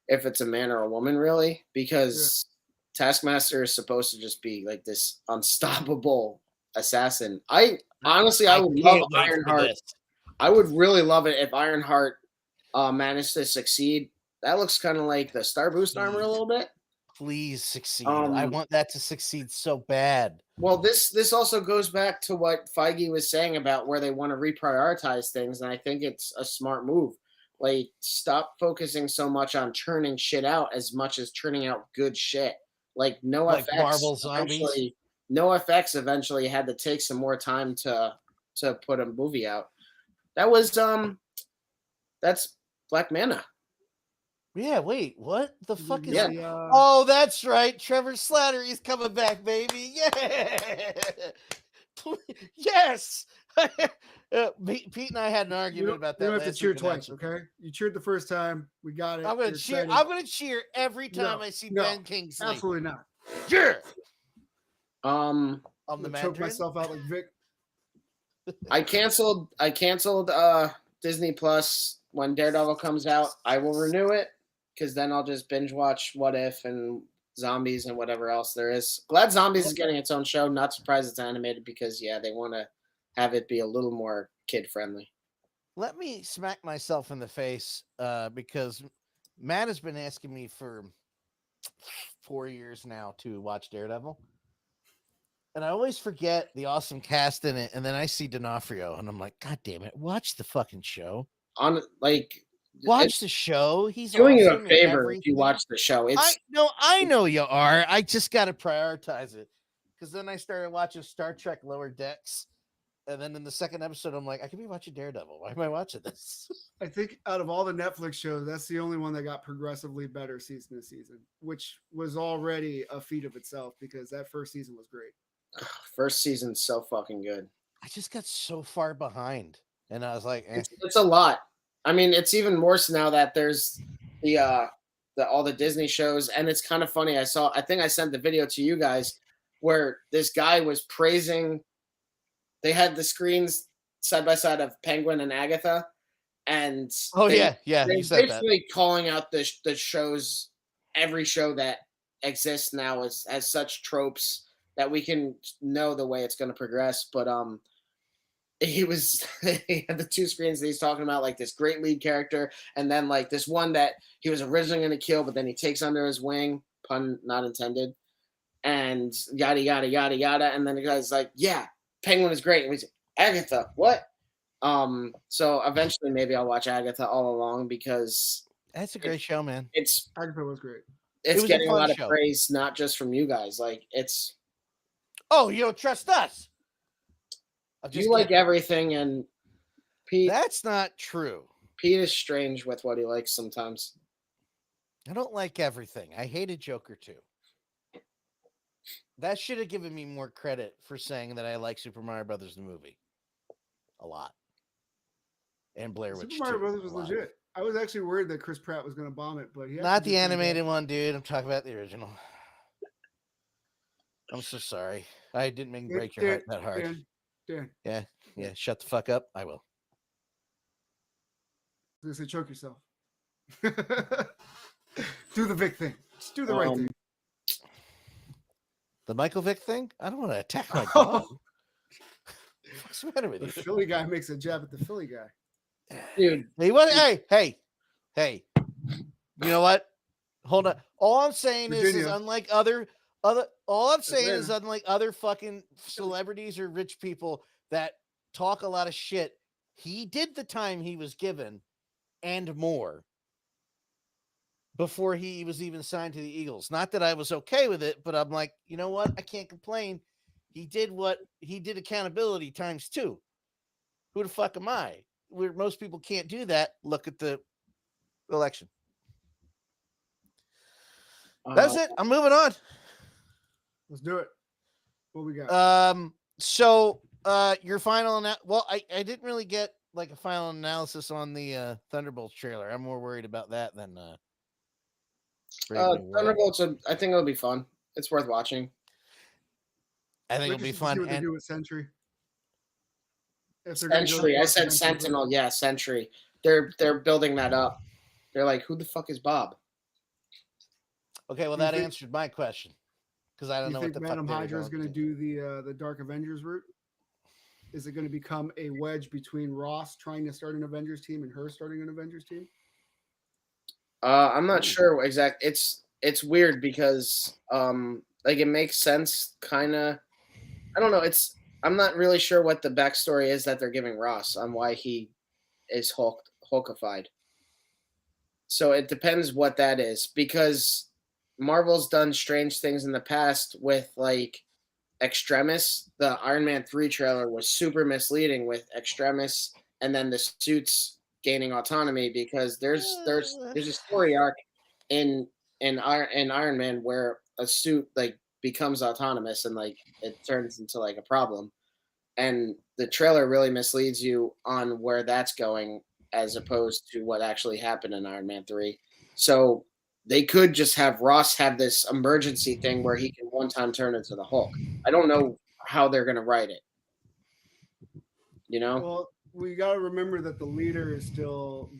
if it's a man or a woman, really, because Taskmaster is supposed to just be like this unstoppable assassin. I honestly would love Ironheart. I would really love it if Ironheart managed to succeed. That looks kind of like the Star Boost armor a little bit. Please succeed. I want that to succeed so bad. Well, this also goes back to what Feige was saying about where they want to reprioritize things, and I think it's a smart move. Like, stop focusing so much on churning shit out as much as churning out good shit. Like Marvel Zombies. NoFX eventually had to take some more time to put a movie out. That was that's Black Manta. Yeah, wait, what the fuck is that? Oh, that's right. Trevor Slattery's coming back, baby. Yeah. Yes. Pete and I had an argument about that. You don't have to cheer twice, okay? You cheered the first time. We got it. I'm gonna cheer. I'm gonna cheer every time I see Ben Kingsley. Absolutely not. Yeah. On the choke Mandarin? myself out like Vic. I canceled Disney Plus when Daredevil comes out. I will renew it because then I'll just binge watch What If and Zombies and whatever else there is. Glad Zombies is getting its own show. Not surprised it's animated because yeah, they want to have it be a little more kid friendly. Let me smack myself in the face because Matt has been asking me for 4 years now to watch Daredevil. And I always forget the awesome cast in it, and then I see D'Onofrio, and I'm like, God damn it, watch the fucking show. Watch the show. He's doing you awesome a favor if you watch the show. I know you are. I just got to prioritize it because then I started watching Star Trek Lower Decks, and then in the second episode, I'm like, I could be watching Daredevil. Why am I watching this? I think out of all the Netflix shows, that's the only one that got progressively better season to season, which was already a feat of itself because that first season was great. First season's so fucking good. I just got so far behind, and I was like, it's a lot. I mean, it's even worse now that there's all the Disney shows, and it's kind of funny. I think I sent the video to you guys where this guy was praising. They had the screens side by side of Penguin and Agatha, and they're basically calling out the shows. Every show that exists now has such tropes that we can know the way it's going to progress. But he had the two screens that he's talking about, like this great lead character, and then like this one that he was originally going to kill, but then he takes under his wing, pun not intended, and yada yada yada yada. And then the guy's like, "Yeah, Penguin is great." And he's Agatha, what? So eventually, maybe I'll watch Agatha all along because that's a great show, man. Agatha was great. It's getting a lot of praise, not just from you guys. Like it's. Oh, you don't trust us? You like everything, and Pete. That's not true. Pete is strange with what he likes sometimes. I don't like everything. I hated Joker too. That should have given me more credit for saying that I like Super Mario Brothers the movie a lot, and Blair Witch. Super Mario Brothers was legit. I was actually worried that Chris Pratt was going to bomb it, but not the animated one, dude. I'm talking about the original. I'm so sorry. I didn't mean to break your heart that hard. Dan. Yeah. Shut the fuck up. I will. I was gonna say choke yourself. Do the Vic thing. Just do the right thing. The Michael Vick thing? I don't want to attack my dog. What's the matter with the you? Philly guy makes a jab at the Philly guy. Dude. Hey. You know what? Hold on. All I'm saying is unlike other fucking celebrities or rich people that talk a lot of shit, he did the time he was given and more before he was even signed to the Eagles. Not that I was okay with it, but I'm like, you know what? I can't complain. He did accountability times 2. Who the fuck am I? Where most people can't do that. Look at the election. That's it. I'm moving on. Let's do it. What we got? So your final I didn't really get like a final analysis on the Thunderbolts trailer. I'm more worried about that than Thunderbolts. I think it'll be fun. It's worth watching. I think it'll be fun. See what they do with Sentry. Sentry. I said Sentinel. Yeah, Sentry. They're building that up. They're like, who the fuck is Bob? Okay, well that answered my question. Because I don't know what the Madam Hydra is going to do the Dark Avengers route. Is it going to become a wedge between Ross trying to start an Avengers team and her starting an Avengers team? I'm not sure exactly. It's weird because like it makes sense, kind of. I don't know. I'm not really sure what the backstory is that they're giving Ross on why he is Hulkified. So it depends what that is, because Marvel's done strange things in the past with like Extremis. The Iron Man 3 trailer was super misleading with Extremis and then the suits gaining autonomy, because there's a story arc in Iron Man where a suit like becomes autonomous and like it turns into like a problem. And the trailer really misleads you on where that's going as opposed to what actually happened in Iron Man 3. So they could just have Ross have this emergency thing where he can one time turn into the Hulk. I don't know how they're gonna write it. You know? Well, we got to remember that the leader is still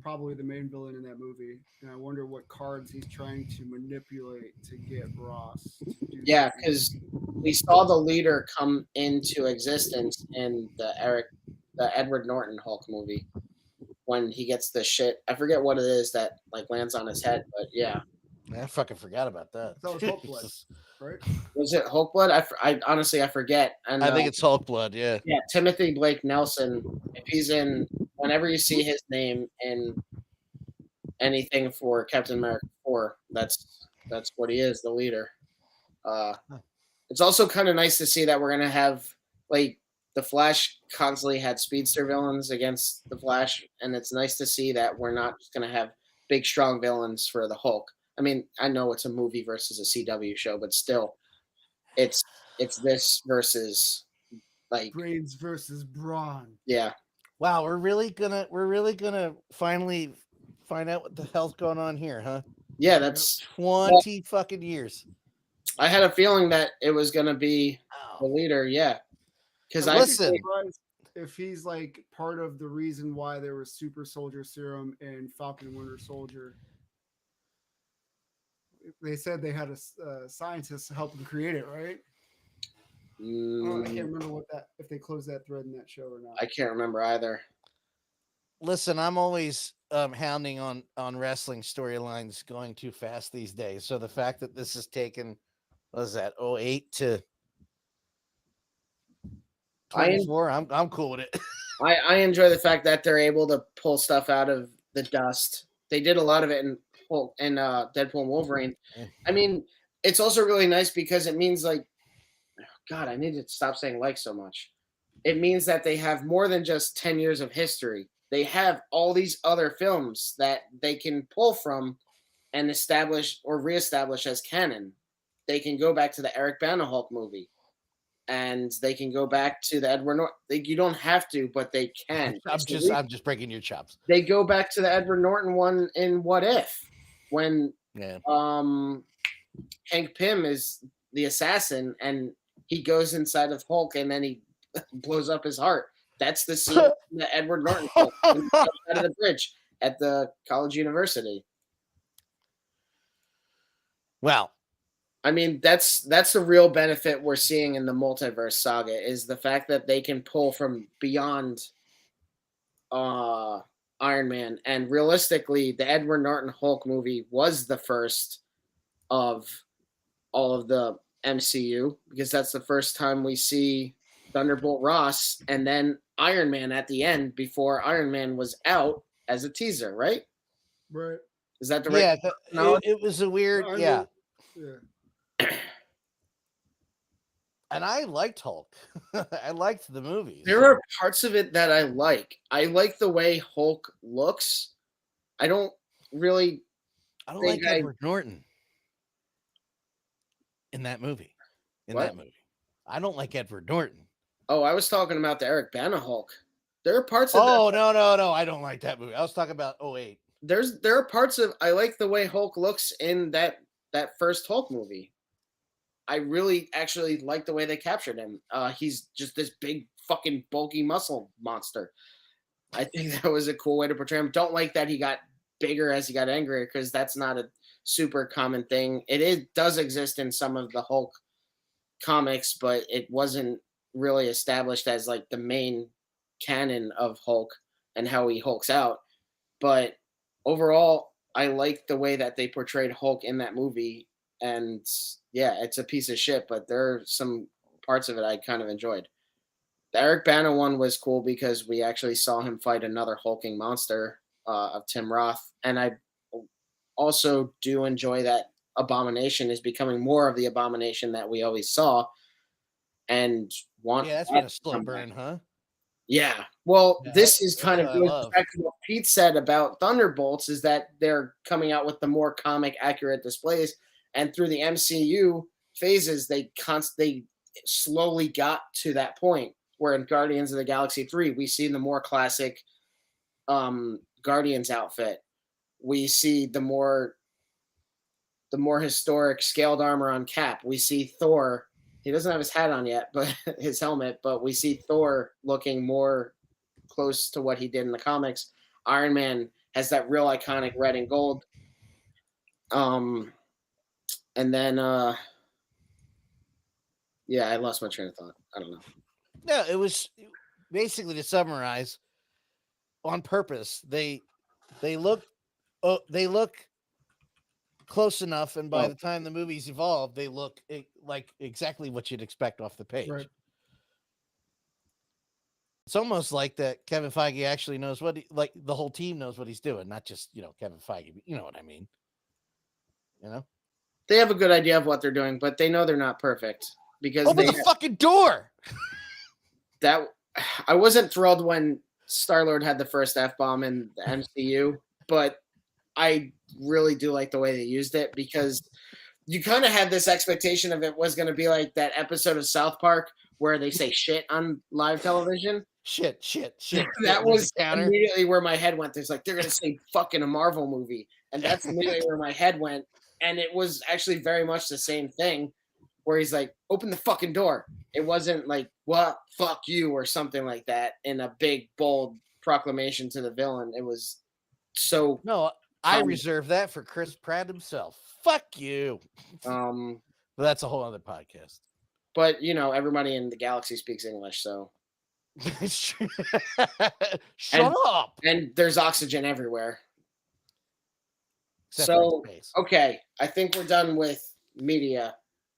probably the main villain in that movie, and I wonder what cards he's trying to manipulate to get Ross to do. Yeah, because we saw the leader come into existence in the Edward Norton Hulk movie when he gets the shit. I forget what it is that like lands on his head, but yeah. I fucking forgot about that. That was Hulk-blood, right? Was it Hulk-blood? I honestly I forget. And I think it's Hulk-blood. Yeah. Yeah, Timothy Blake Nelson. If he's in, whenever you see his name in anything for Captain America 4, that's what he is, the leader. It's also kind of nice to see that we're gonna have like the Flash constantly had speedster villains against the Flash, and it's nice to see that we're not just gonna have big strong villains for the Hulk. I mean, I know it's a movie versus a CW show, but still, it's this versus like brains versus brawn. Yeah. Wow, we're really gonna finally find out what the hell's going on here, huh? Yeah, that's 20 fucking years. I had a feeling that it was gonna be the leader, yeah. Because I listen, if he's like part of the reason why there was super soldier serum in Falcon and Winter Soldier. They said they had a scientist to help them create it, right? I can't remember if they closed that thread in that show or not. I can't remember either. Listen, I'm always hounding on wrestling storylines going too fast these days. So the fact that this has taken, what is that, 08 to 24, I'm cool with it. I enjoy the fact that they're able to pull stuff out of the dust. They did a lot of it in Deadpool and Wolverine. I mean, it's also really nice because it means like, God, I need to stop saying like so much. It means that they have more than just 10 years of history. They have all these other films that they can pull from and establish or reestablish as canon. They can go back to the Eric Bana Hulk movie, and they can go back to the Edward Norton. You don't have to, but they can. I'm just breaking your chops. They go back to the Edward Norton one in What If, when Hank Pym is the assassin and he goes inside of Hulk and then he blows up his heart. That's the scene that Edward Norton Hulk out of the bridge at the college university. Well, I mean, that's the real benefit we're seeing in the multiverse saga is the fact that they can pull from beyond Iron Man. And realistically, the Edward Norton Hulk movie was the first of all of the MCU because that's the first time we see Thunderbolt Ross and then Iron Man at the end before Iron Man was out as a teaser, right? Right. Is that the right? Yeah, it was a weird, yeah. And I liked Hulk. I liked the movie. There are parts of it that I like. I like the way Hulk looks. I don't like Edward Norton in that movie. I don't like Edward Norton. Oh, I was talking about the Eric Bana Hulk. There are parts of no, I don't like that movie. I was talking about 08. There are parts of I like the way Hulk looks in that first Hulk movie. I really actually like the way they captured him. He's just this big fucking bulky muscle monster. I think that was a cool way to portray him. Don't like that he got bigger as he got angrier because that's not a super common thing. It does exist in some of the Hulk comics, but it wasn't really established as like the main canon of Hulk and how he hulks out. But overall, I like the way that they portrayed Hulk in that movie. And yeah, it's a piece of shit, but there are some parts of it I kind of enjoyed. The Eric Bana one was cool because we actually saw him fight another hulking monster of Tim Roth. And I also do enjoy that Abomination is becoming more of the Abomination that we always saw. And that's been a slow burn, huh? Yeah. Well, this is kind of goes back to what Pete said about Thunderbolts is that they're coming out with the more comic accurate displays. And through the MCU phases, they slowly got to that point where in Guardians of the Galaxy 3, we see the more classic Guardians outfit. We see the more historic scaled armor on Cap. We see Thor He doesn't have his hat on yet, but his helmet. But we see Thor looking more close to what he did in the comics. Iron Man has that real iconic red and gold. And then yeah, I lost my train of thought. I don't know. No, it was basically, to summarize, on purpose. They look close enough, and by the time the movies evolve, they look like exactly what you'd expect off the page. Right. It's almost like that Kevin Feige actually knows what like the whole team knows what he's doing, not just, Kevin Feige. You know what I mean? They have a good idea of what they're doing, but they know they're not perfect because open the fucking door. That I wasn't thrilled when Star-Lord had the first F-bomb in the MCU, but I really do like the way they used it, because you kind of had this expectation of it was going to be like that episode of South Park where they say shit on live television. Shit. That was immediately where my head went. There's like, they're going to say fucking a Marvel movie. And that's immediately where my head went. And it was actually very much the same thing, where he's like, open the fucking door. It wasn't like, what, fuck you, or something like that in a big, bold proclamation to the villain. It was so... No, I reserve that for Chris Pratt himself. Fuck you. But that's a whole other podcast. But, everybody in the galaxy speaks English, so... Shut up! And there's oxygen everywhere. Except so, okay, I think we're done with media.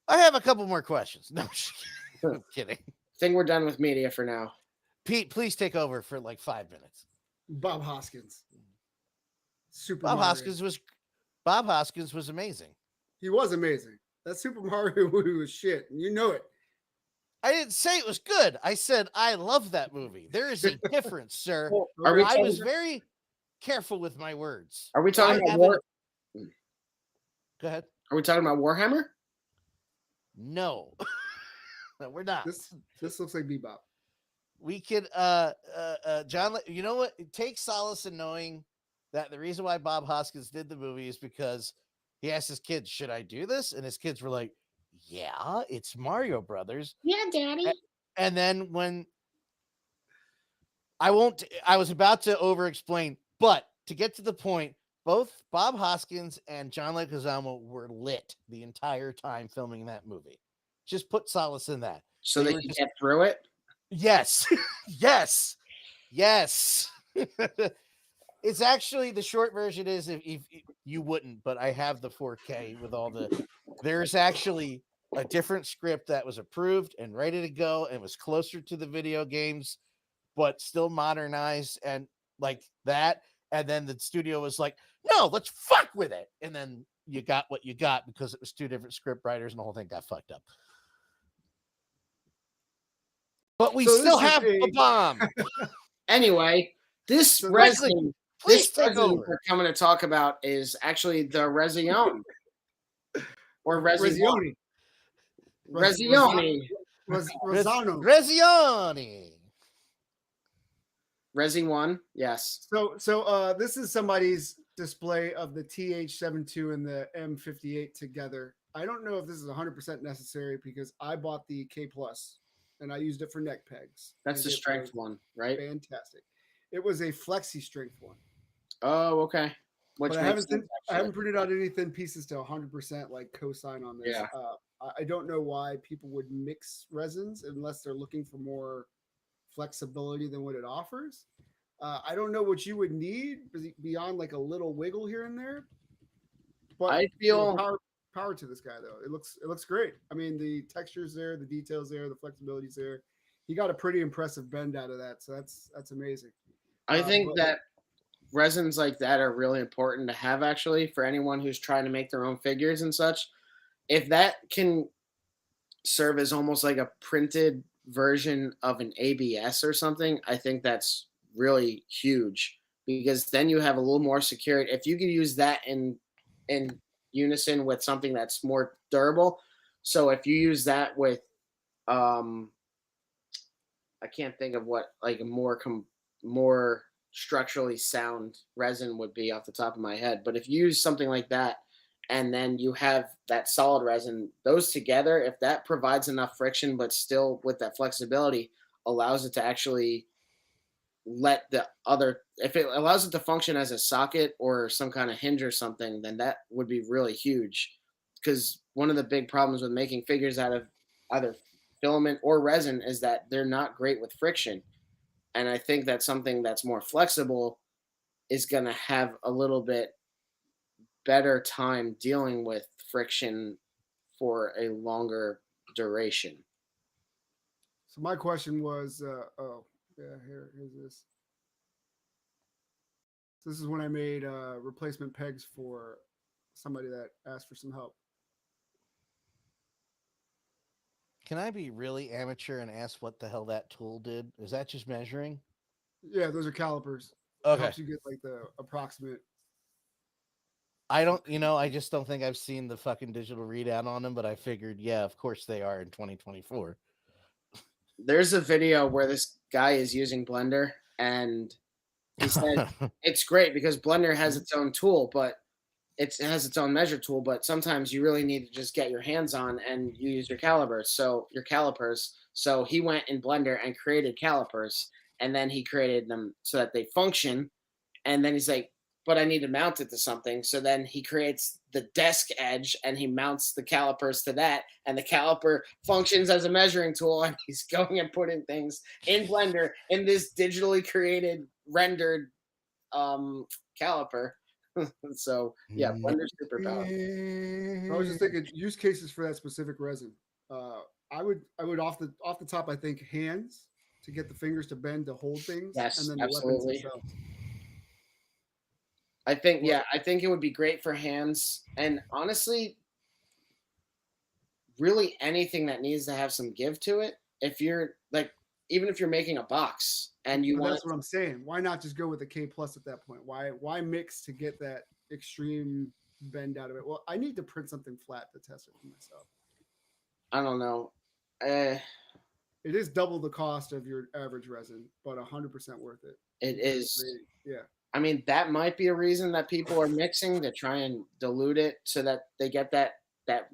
I have a couple more questions. No, I'm kidding. I think we're done with media for now. Pete, please take over for like 5 minutes. Bob Hoskins. Bob Hoskins was amazing. He was amazing. That Super Mario movie was shit, and you know it. I didn't say it was good. I said I love that movie. There is a difference, sir. I was very careful with my words. Are we talking about War? Go ahead. Are we talking about Warhammer? No. No, we're not. This looks like Bebop. We could John, you know what? Take solace in knowing that the reason why Bob Hoskins did the movie is because he asked his kids, should I do this? And his kids were like, yeah, it's Mario Brothers. Yeah, Daddy. And then when I was about to over explain, but to get to the point, both Bob Hoskins and John Leguizamo were lit the entire time filming that movie. Just put solace in that. So they can get through it? Yes. Yes. It's actually, the short version is, if you wouldn't, but I have the 4K with all there's actually a different script that was approved and ready to go and was closer to the video games, but still modernized and like that. And then the studio was like, no, let's fuck with it. And then you got what you got because it was two different script writers and the whole thing got fucked up. But we still have a bomb. Anyway, this resin we're coming to talk about is actually the Rezione. Or Rezione. Rezione. Rezione. Resi 1, yes. So this is somebody's display of the TH72 and the M58 together. I don't know if this is 100% necessary because I bought the K Plus and I used it for neck pegs. That's the strength one, right? Fantastic. It was a flexi strength one. Oh, okay. But I haven't printed out any thin pieces to 100% like cosine on this. Yeah. I don't know why people would mix resins unless they're looking for more flexibility than what it offers. I don't know what you would need beyond like a little wiggle here and there. But I feel power to this guy though. It looks great. I mean, the texture's there, the details there, the flexibility's there. He got a pretty impressive bend out of that, so that's amazing. I think that resins like that are really important to have, actually, for anyone who's trying to make their own figures and such. If that can serve as almost like a printed version of an ABS or something, I think that's really huge, because then you have a little more security. If you could use that in unison with something that's more durable. So if you use that with I can't think of what like a more structurally sound resin would be off the top of my head, but if you use something like that and then you have that solid resin. Those together, if that provides enough friction, but still with that flexibility, allows it to actually let the other, if it allows it to function as a socket or some kind of hinge or something, then that would be really huge. Because one of the big problems with making figures out of either filament or resin is that they're not great with friction. And I think that something that's more flexible is going to have a little bit better time dealing with friction for a longer duration. So my question was, here's this. So this is when I made replacement pegs for somebody that asked for some help. Can I be really amateur and ask what the hell that tool did? Is that just measuring? Yeah, those are calipers. Okay. It helps you get like the approximate. I don't, I just don't think I've seen the fucking digital readout on them, but I figured, yeah, of course they are in 2024. There's a video where this guy is using Blender, and he said it's great because Blender has its own tool, but it has its own measure tool, but sometimes you really need to just get your hands on and you use your calipers. So he went in Blender and created calipers, and then he created them so that they function. And then he's like, but I need to mount it to something. So then he creates the desk edge and he mounts the calipers to that. And the caliper functions as a measuring tool. And he's going and putting things in Blender in this digitally created, rendered caliper. So yeah, Blender's super powerful. I was just thinking use cases for that specific resin. I would off the top, I think hands to get the fingers to bend to hold things. Yes, and then the absolutely. weapons themselves. I think it would be great for hands, and honestly, really anything that needs to have some give to it. If you're like, even if you're making a box and you want, that's what I'm saying. Why not just go with the K+ at that point? Why mix to get that extreme bend out of it? Well, I need to print something flat to test it for myself. I don't know. It is double the cost of your average resin, but 100% worth it. It is. Yeah. I mean, that might be a reason that people are mixing to try and dilute it so that they get that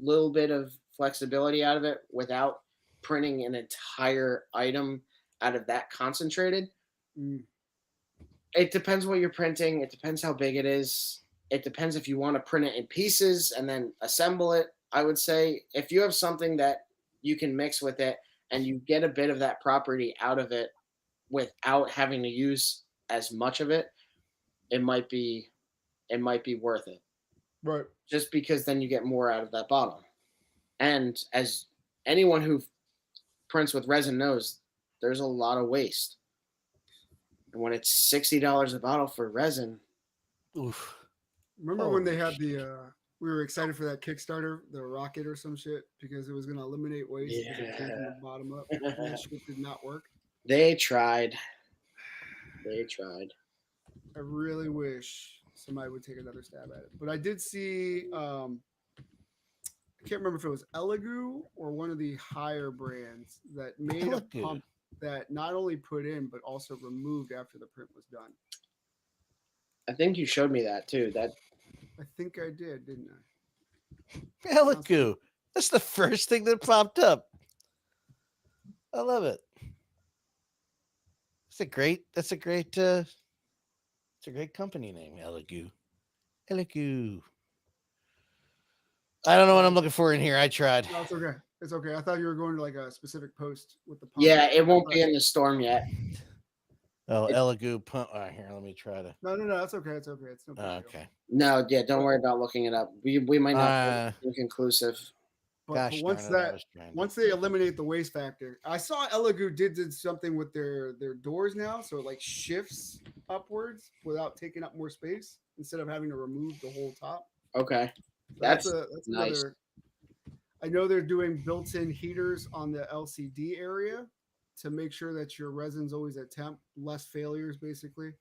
little bit of flexibility out of it without printing an entire item out of that concentrated. It depends what you're printing. It depends how big it is. It depends if you want to print it in pieces and then assemble it. I would say if you have something that you can mix with it and you get a bit of that property out of it without having to use as much of it, it might be worth it. Right. Just because then you get more out of that bottle. And as anyone who prints with resin knows, there's a lot of waste. And when it's $60 a bottle for resin. Oof. Remember when they had we were excited for that Kickstarter, the rocket or some shit, because it was going to eliminate waste. Yeah. It came from the bottom up. That shit did not work. They tried. I really wish somebody would take another stab at it. But I did see, I can't remember if it was 𝗟𝗟𝗄 or one of the higher brands that made a pump that not only put in, but also removed after the print was done. I think you showed me that too. I think I did, didn't I? 𝗟𝗟𝗄. That's the first thing that popped up. I love it. It's a great company name, 𝗟𝗟𝗄. 𝗟𝗟𝗄. I don't know what I'm looking for in here. I tried. No, it's okay. It's okay. I thought you were going to like a specific post with the pump. Yeah, it won't be in the storm yet. Oh, 𝗟𝗟𝗄 pump. All right, here, let me try to. No, that's okay. It's okay. It's no big deal. Okay. No, yeah, don't worry about looking it up. We might not be inconclusive. But once they eliminate the waste factor, I saw 𝗟𝗟𝗄 did something with their doors now, so it like shifts upwards without taking up more space instead of having to remove the whole top. Okay, So that's nice. another. I know they're doing built-in heaters on the LCD area to make sure that your resin's always at temp, less failures basically.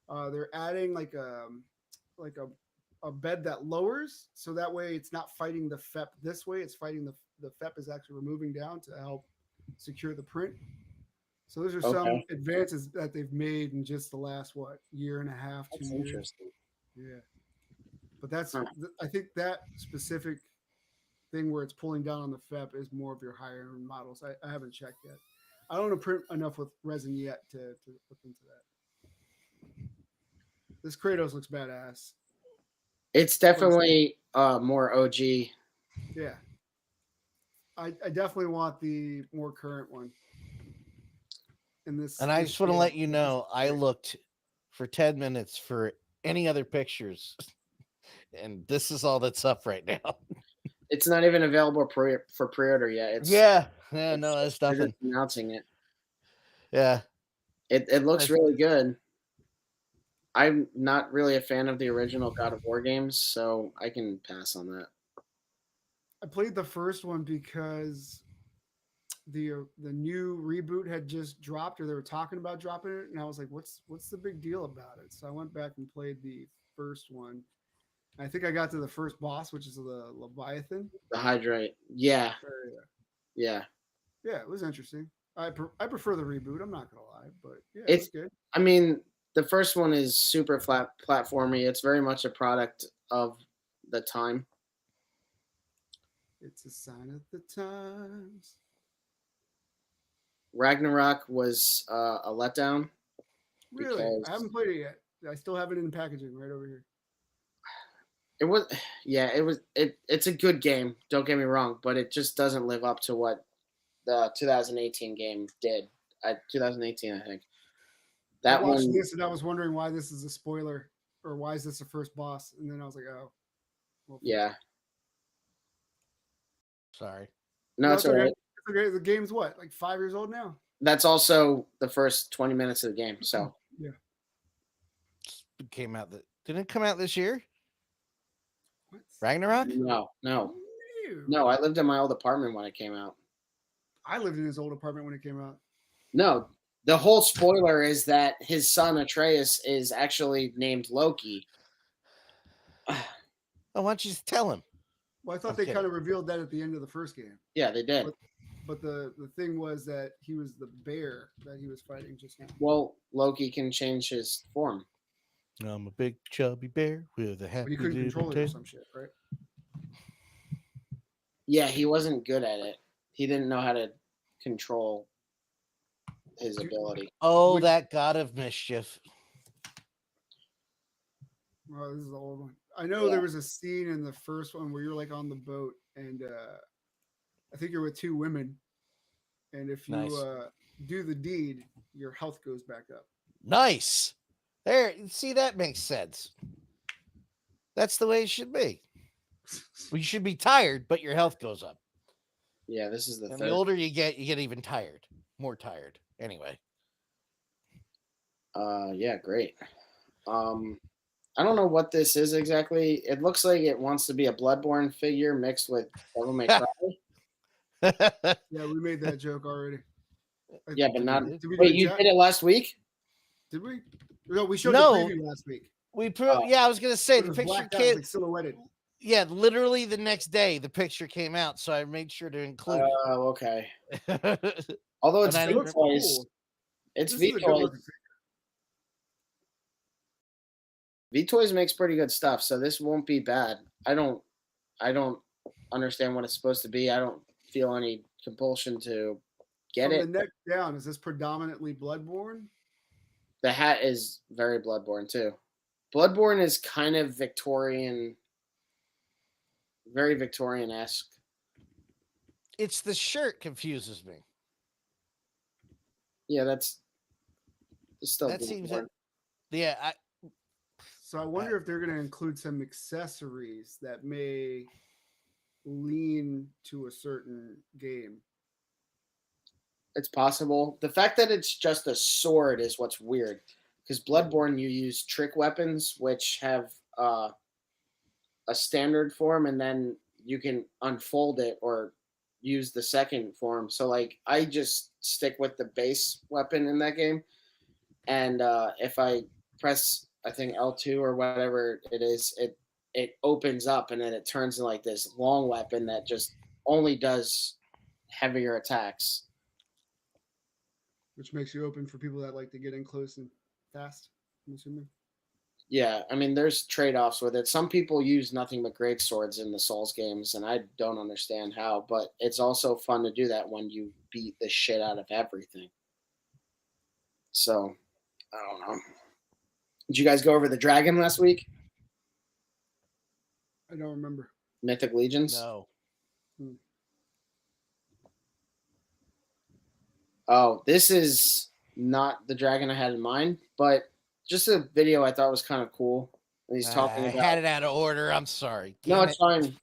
They're adding like a bed that lowers, so that way it's not fighting the 𝗨𝗵 this way. It's fighting the 𝗨𝗵 is actually removing down to help secure the print. So those are some advances that they've made in just the last year and a half, 2 years. Interesting. Yeah. But that's I think that specific thing where it's pulling down on the FEP is more of your higher end models. I haven't checked yet. I don't know print enough with resin yet to look into that. This Kratos looks badass. It's definitely more OG. Yeah. I definitely want the more current one. In this, and I just want to let you know, I looked for 10 minutes for any other pictures, and this is all that's up right now. It's not even available for pre-order yet. No, that's nothing. Announcing it. Yeah. It looks really good. I'm not really a fan of the original God of War games, so I can pass on that. I played the first one because the new reboot had just dropped, or they were talking about dropping it, and I was like, what's the big deal about it? So I went back and played the first one. I think I got to the first boss, which is the Leviathan. The Hydrate. Yeah. Yeah, it was interesting. I prefer the reboot, I'm not gonna lie, but yeah, it's good. I mean, the first one is super flat platformy. It's very much a product of the time. It's a sign of the times. Ragnarok was a letdown. Really? I haven't played it yet. I still have it in the packaging right over here. It was, yeah, it's a good game. Don't get me wrong, but it just doesn't live up to what the 2018 game did. 2018, I think. I watched this and I was wondering why this is a spoiler, or why is this the first boss? And then I was like, oh. Well, yeah. Sorry. No, it's all right. It's okay. The game's what, like 5 years old now? That's also the first 20 minutes of the game. So yeah. It came out didn't it come out this year? What? Ragnarok? No. I lived in my old apartment when it came out. I lived in his old apartment when it came out. No, the whole spoiler is that his son Atreus is actually named Loki. Oh, why don't you just tell him? Well, I thought they kind of revealed that at the end of the first game. Yeah, they did. But the thing was that he was the bear that he was fighting just now. Well, Loki can change his form. I'm a big chubby bear with a happy. But he couldn't control it or some shit, right? Yeah, he wasn't good at it. He didn't know how to control his ability. Oh, that god of mischief. Oh, this is the old one. I know there was a scene in the first one where you're like on the boat, and I think you're with two women, and if you do the deed, your health goes back up. Nice. There, see, that makes sense. That's the way it should be. Well, you should be tired, but your health goes up. Yeah, this is the third. The older you get even tired, more tired. Anyway. Yeah, great. I don't know what this is exactly. It looks like it wants to be a Bloodborne figure mixed with Devil May Cry. Yeah, we made that joke already. Yeah, but not. Wait, you did it last week? Did we? No, we showed the preview last week. Yeah, I was gonna say the picture came like silhouetted. Yeah, literally the next day the picture came out, so I made sure to include it. Oh, okay. Although it's V-Toys, it's V-Toys. V-Toys makes pretty good stuff, so this won't be bad. I don't understand what it's supposed to be. I don't feel any compulsion to get it. From the neck down, is this predominantly Bloodborne? The hat is very Bloodborne too. Bloodborne is kind of Victorian, very Victorian-esque. It's the shirt confuses me. Yeah, that's still. That seems like, yeah. So I wonder if they're going to include some accessories that may lean to a certain game. It's possible. The fact that it's just a sword is what's weird. Because Bloodborne, you use trick weapons, which have a standard form, and then you can unfold it or use the second form. So, like, I just stick with the base weapon in that game. And if I press, I think, L2 or whatever it is, it opens up, and then it turns into, like, this long weapon that just only does heavier attacks. Which makes you open for people that like to get in close and fast, I'm assuming. Yeah, I mean, there's trade-offs with it. Some people use nothing but great swords in the Souls games, and I don't understand how, but it's also fun to do that when you beat the shit out of everything. So, I don't know. Did you guys go over the dragon last week? I don't remember. Mythic Legions? No. Oh, this is not the dragon I had in mind, but just a video I thought was kind of cool. And he's talking about. I had it out of order. I'm sorry. No, Damn it's it. fine.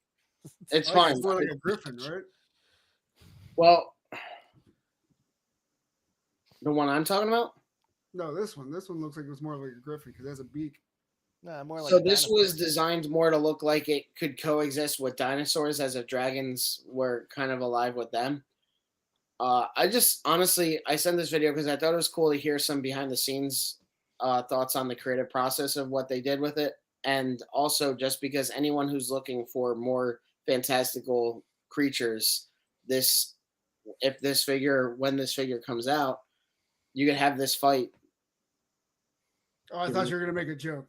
It's fine. It's more like a griffin, right? Well, the one I'm talking about? No, this one. This one looks like it was more like a griffin because it has a beak. No, more like So a this dinosaur. was designed more to look like it could coexist with dinosaurs as if dragons were kind of alive with them. I just honestly, I sent this video because I thought it was cool to hear some behind the scenes thoughts on the creative process of what they did with it. And also just because anyone who's looking for more fantastical creatures, when this figure comes out, you could have this fight. Oh, I thought you were gonna make a joke.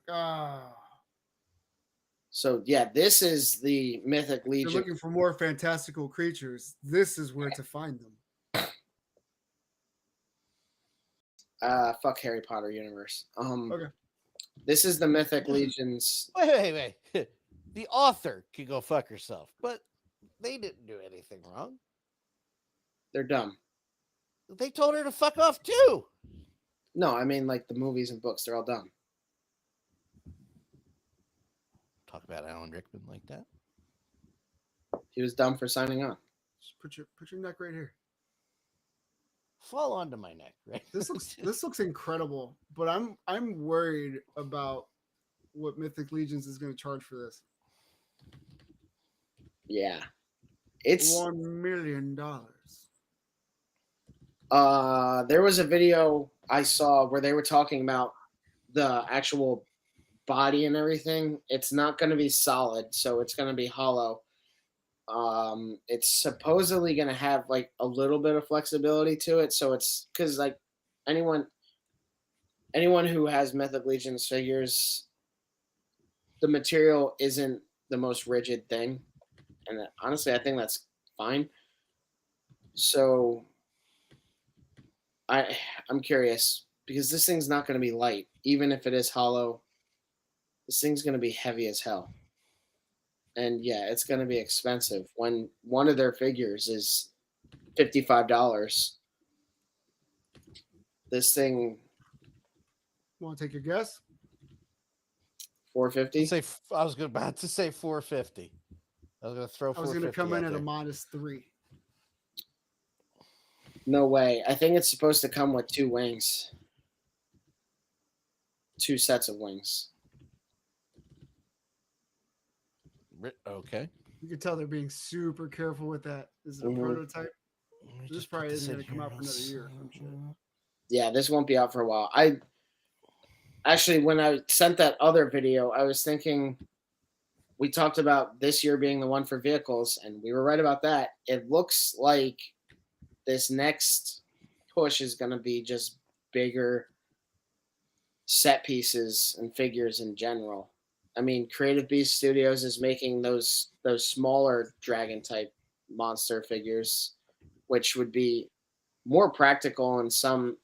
So yeah, this is the Mythic Legion. You're looking for more fantastical creatures. This is where to find them. Fuck Harry Potter universe. Okay. This is the Mythic Legions. Wait. The author could go fuck herself, but they didn't do anything wrong. They're dumb. They told her to fuck off too. No, I mean like the movies and books. They're all dumb. Talk about Alan Rickman like that. He was dumb for signing on. Just put your neck right here. Fall onto my neck, right? This looks incredible, but I'm worried about what Mythic Legions is going to charge for this. Yeah, it's $1 million. There was a video I saw where they were talking about the actual body and everything. It's not going to be solid, so it's going to be hollow. It's supposedly going to have like a little bit of flexibility to it, so it's because like anyone who has Mythic Legions figures, the material isn't the most rigid thing, and honestly I think that's fine. So I'm curious because this thing's not going to be light, even if it is hollow. This thing's going to be heavy as hell. And yeah, it's going to be expensive when one of their figures is $55. This thing. Want to take a guess? $450. I was about to say $450. I was going to throw. I was going to come in at a -3. No way. I think it's supposed to come with 2 wings. 2 sets of wings. Okay. You can tell they're being super careful with that. Is it a prototype? This probably isn't going to come out for another year, I'm sure. Yeah, this won't be out for a while. When I sent that other video, I was thinking we talked about this year being the one for vehicles, and we were right about that. It looks like this next push is going to be just bigger set pieces and figures in general. I mean, Creative Beast Studios is making those smaller dragon type monster figures, which would be more practical in some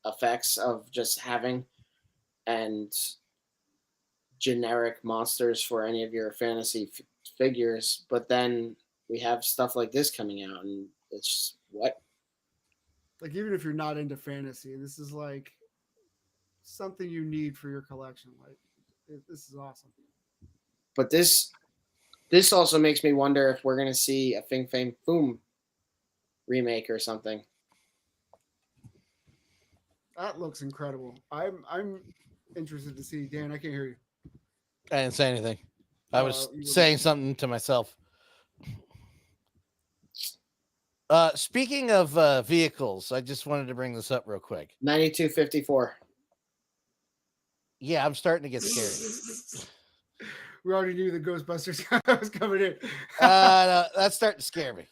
effects of just having and generic monsters for any of your fantasy figures. But then we have stuff like this coming out, and it's just, what? Like, even if you're not into fantasy, this is like something you need for your collection. Like, this is awesome. But this also makes me wonder if we're going to see a 𝗵𝗵𝗵𝗵 remake or something. That looks incredible. I'm interested to see. Dan, I can't hear you. I didn't say anything. I was saying something to myself. Speaking of vehicles, I just wanted to bring this up real quick. 9254. Yeah, I'm starting to get scared. We already knew the Ghostbusters was coming in. No, that's starting to scare me.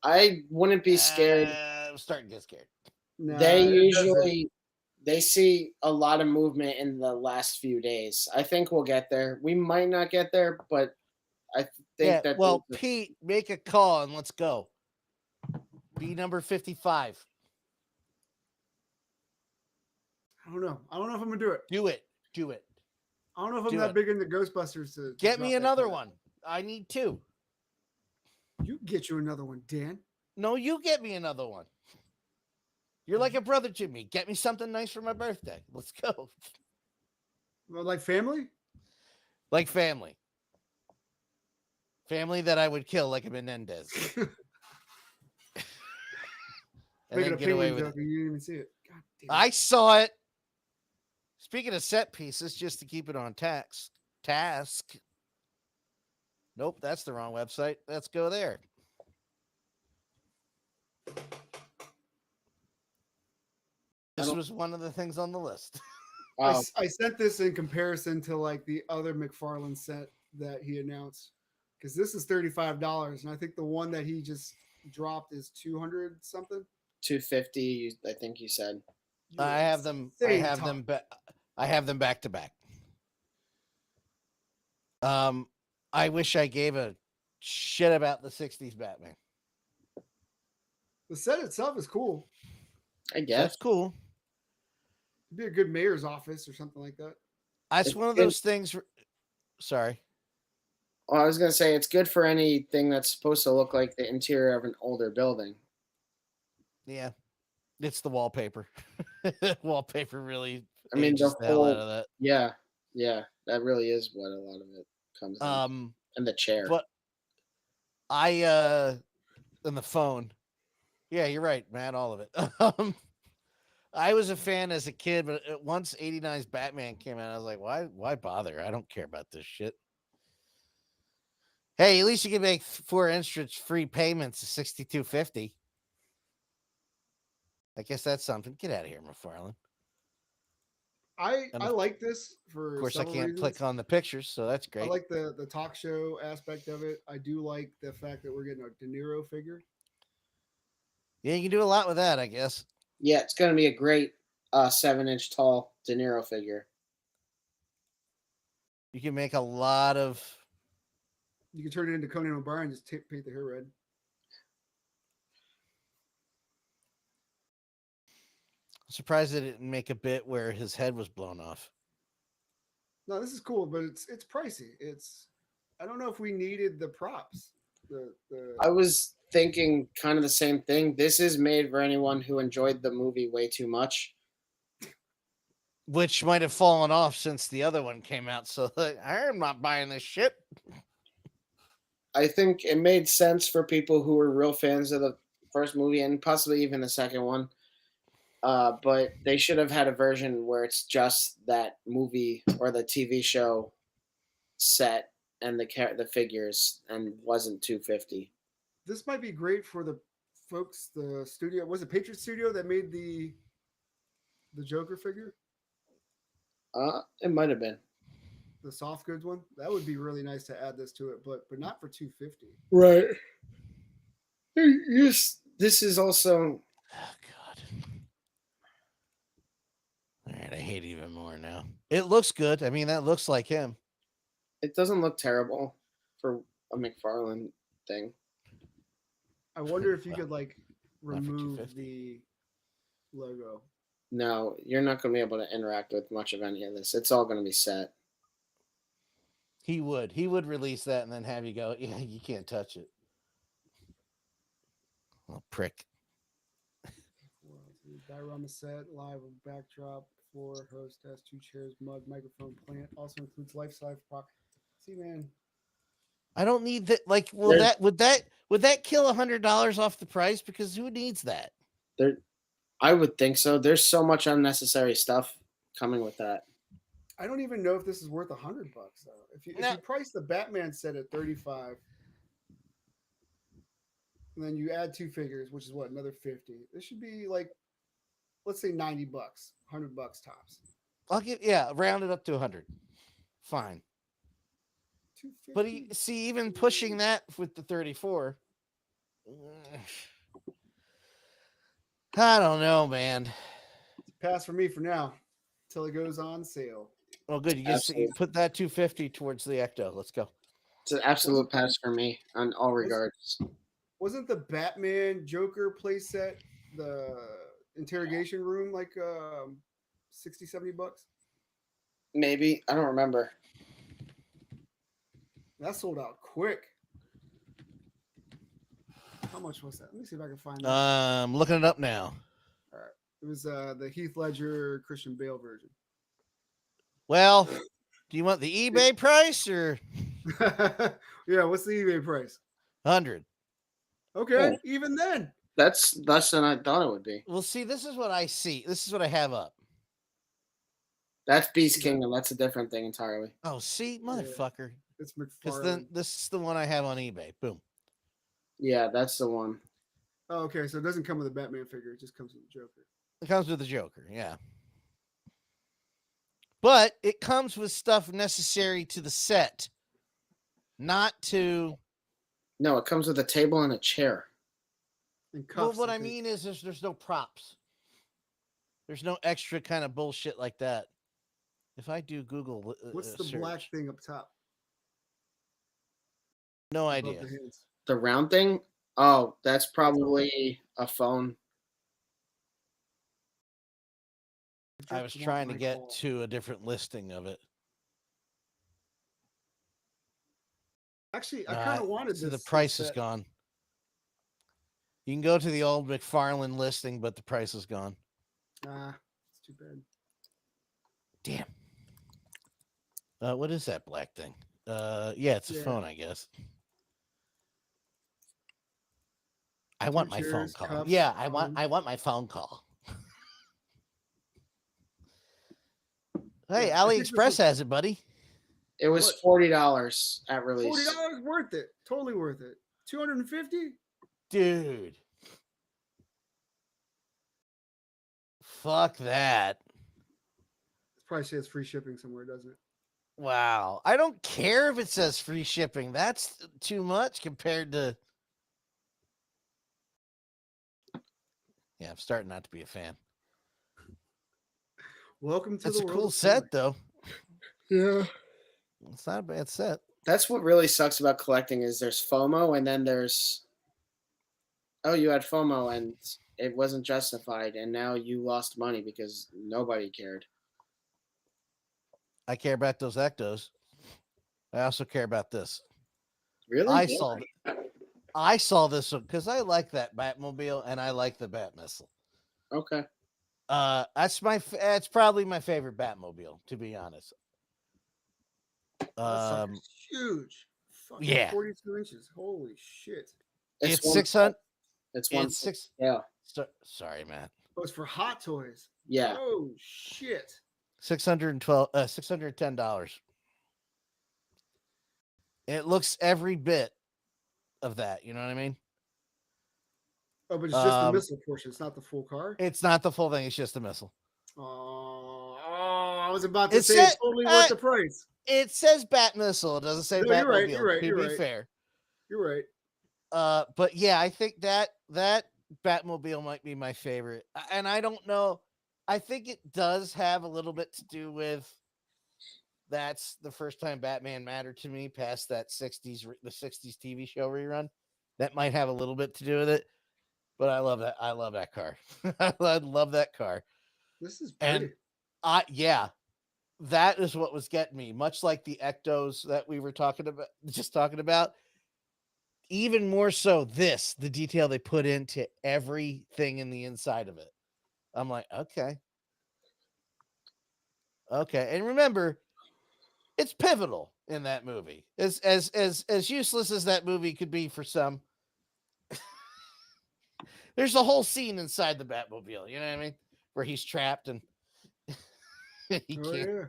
I wouldn't be scared. I'm starting to get scared. No, They usually they see a lot of movement in the last few days. I think we'll get there. We might not get there, but I think that. Well, Pete, make a call and let's go. Be number 55. I don't know. I don't know if I'm gonna do it. Do it. Do it. I don't know if I'm that big into Ghostbusters to get me another one. I need 2. You get you another one, Dan. No, you get me another one. You're like a brother to me. Get me something nice for my birthday. Let's go. Well, like family? Like family. Family that I would kill like a Menendez. And then get away with it. You didn't even see it. God damn. I saw it. Speaking of set pieces, just to keep it on task. Nope, that's the wrong website. Let's go there. This was one of the things on the list. I sent this in comparison to like the other McFarlane set that he announced, because this is $35, and I think the one that he just dropped is 200 something. 250, I think you said. I have them. I have them back to back. I wish I gave a shit about the 60s Batman. The set itself is cool. I guess that's cool. It'd be a good mayor's office or something like that. That's one of those things. Sorry. Well, I was gonna say it's good for anything that's supposed to look like the interior of an older building. Yeah, it's the wallpaper. Wallpaper really. I mean, the hell out of that. Yeah, that really is what a lot of it comes. And the chair. But in the phone. Yeah, you're right, man. All of it. I was a fan as a kid, but once '89's Batman came out, I was like, why bother? I don't care about this shit. Hey, at least you can make 4 interest-free payments of $62.50. I guess that's something. Get out of here, McFarlane. I like this for. Of course, I can't reasons. click on the pictures, so that's great. I like the talk show aspect of it. I do like the fact that we're getting a De Niro figure. Yeah, you can do a lot with that, I guess. Yeah, it's going to be a great 7-inch tall De Niro figure. You can make a lot of. You can turn it into Conan O'Brien, just paint the hair red. I'm surprised they didn't make a bit where his head was blown off. No, this is cool, but it's pricey. I don't know if we needed the props. I was thinking kind of the same thing. This is made for anyone who enjoyed the movie way too much, which might have fallen off since the other one came out. So I'm not buying this shit. I think it made sense for people who were real fans of the first movie and possibly even the second one. But they should have had a version where it's just that movie or the TV show set and the figures, and wasn't $250. This might be great for the folks. The studio, was it Patriot Studio that made the Joker figure? It might have been the soft goods one. That would be really nice to add this to it, but not for $250. Right. Yes, this is also. Oh God. All right, I hate it even more now. It looks good. I mean, that looks like him. It doesn't look terrible for a McFarlane thing. I wonder if you could like remove the logo. No, you're not going to be able to interact with much of any of this. It's all going to be set. He would release that and then have you go, yeah, you can't touch it. Oh, prick. Diorama set, live backdrop, floor, host, has 2 chairs, mug, microphone, plant. Also includes life-size prop. See, man. I don't need that. Like, would that kill $100 off the price? Because who needs that? I would think so. There's so much unnecessary stuff coming with that. I don't even know if this is worth $100 though. If you price the Batman set at $35, and then you add 2 figures, which is what, another $50. This should be like, let's say $90, $100 tops. I'll round it up to 100. Fine. But even pushing that with the 34, I don't know, man. Pass for me for now, till it goes on sale. Oh, good. You put that 250 towards the Ecto. Let's go. It's an absolute pass for me on all regards. Wasn't the Batman Joker playset the interrogation room like $60-$70? Maybe. I don't remember. That sold out quick. How much was that? Let me see if I can find that. I'm looking it up now. All right. It was the Heath Ledger Christian Bale version. Well, do you want the eBay price or? Yeah, what's the eBay price? 100. Okay, Oh. even then. That's less than I thought it would be. Well, see, this is what I see. This is what I have up. That's Beast Kingdom. That's a different thing entirely. Oh, see, motherfucker. It's Because McFarlane. then this is the one I have on eBay. Boom. Yeah, that's the one. Oh, okay, so it doesn't come with a Batman figure. It just comes with the Joker. It comes with the Joker, yeah. But it comes with stuff necessary to the set, not to. No, it comes with a table and a chair. And cuffs, Well, what I think. mean is there's no props. There's no extra kind of bullshit like that. If I do Google, What's the search, black thing up top? no above idea. the hands? The round thing? Oh, that's probably a phone. I was trying to get to a different listing of it. Actually, I kind of wanted So this. the price is set. gone. You can go to the old McFarlane listing, but the price is gone. Nah, it's too bad. Damn. What is that black thing? Yeah, it's a Yeah. phone, I guess. I want my phone chairs, call. cups, Yeah, phone. I want my phone call. Hey, Yeah, I think this AliExpress was- has it, buddy. It was What? $40 at release. $40 worth it. Totally worth it. 250. Dude. Fuck that. It probably says free shipping somewhere, doesn't it? Wow. I don't care if it says free shipping. That's too much compared to. Yeah, I'm starting not to be a fan. Welcome to That's the a world cool of set, though. Yeah. It's not a bad set. That's what really sucks about collecting is there's FOMO and then there's, oh, you had FOMO and it wasn't justified and now you lost money because nobody cared. I care about those Ectos. I also care about this. Really? I saw this one because I like that Batmobile and I like the Bat Missile. Okay. It's probably my favorite Batmobile, to be honest. That sucker's huge. Fucking yeah. 42 inches. Holy shit. It's 600. It's one. It's six. Yeah. Sorry, Matt. Oh, it's for Hot Toys. Yeah. Oh shit. $610. It looks every bit of that. You know what I mean? Oh, but it's just the missile portion. It's not the full car. It's not the full thing. It's just the missile. Oh, I was about to say said- it's totally worth the price. It says Bat Missile. It doesn't say No, Batmobile. you're right, you're right, To you're be right. fair. You're right. But yeah, I think that Batmobile might be my favorite. And I don't know. I think it does have a little bit to do with that's the first time Batman mattered to me past that the 60s TV show rerun. That might have a little bit to do with it. But I love that. I love that car. I love that car. This is pretty. And yeah, that is what was getting me. Much like the Ectos that we were talking about. Even more so, the detail they put into everything in the inside of it. I'm like, okay. And remember, it's pivotal in that movie. As useless as that movie could be for some, there's a whole scene inside the Batmobile, you know what I mean? Where he's trapped and he can't. Yeah.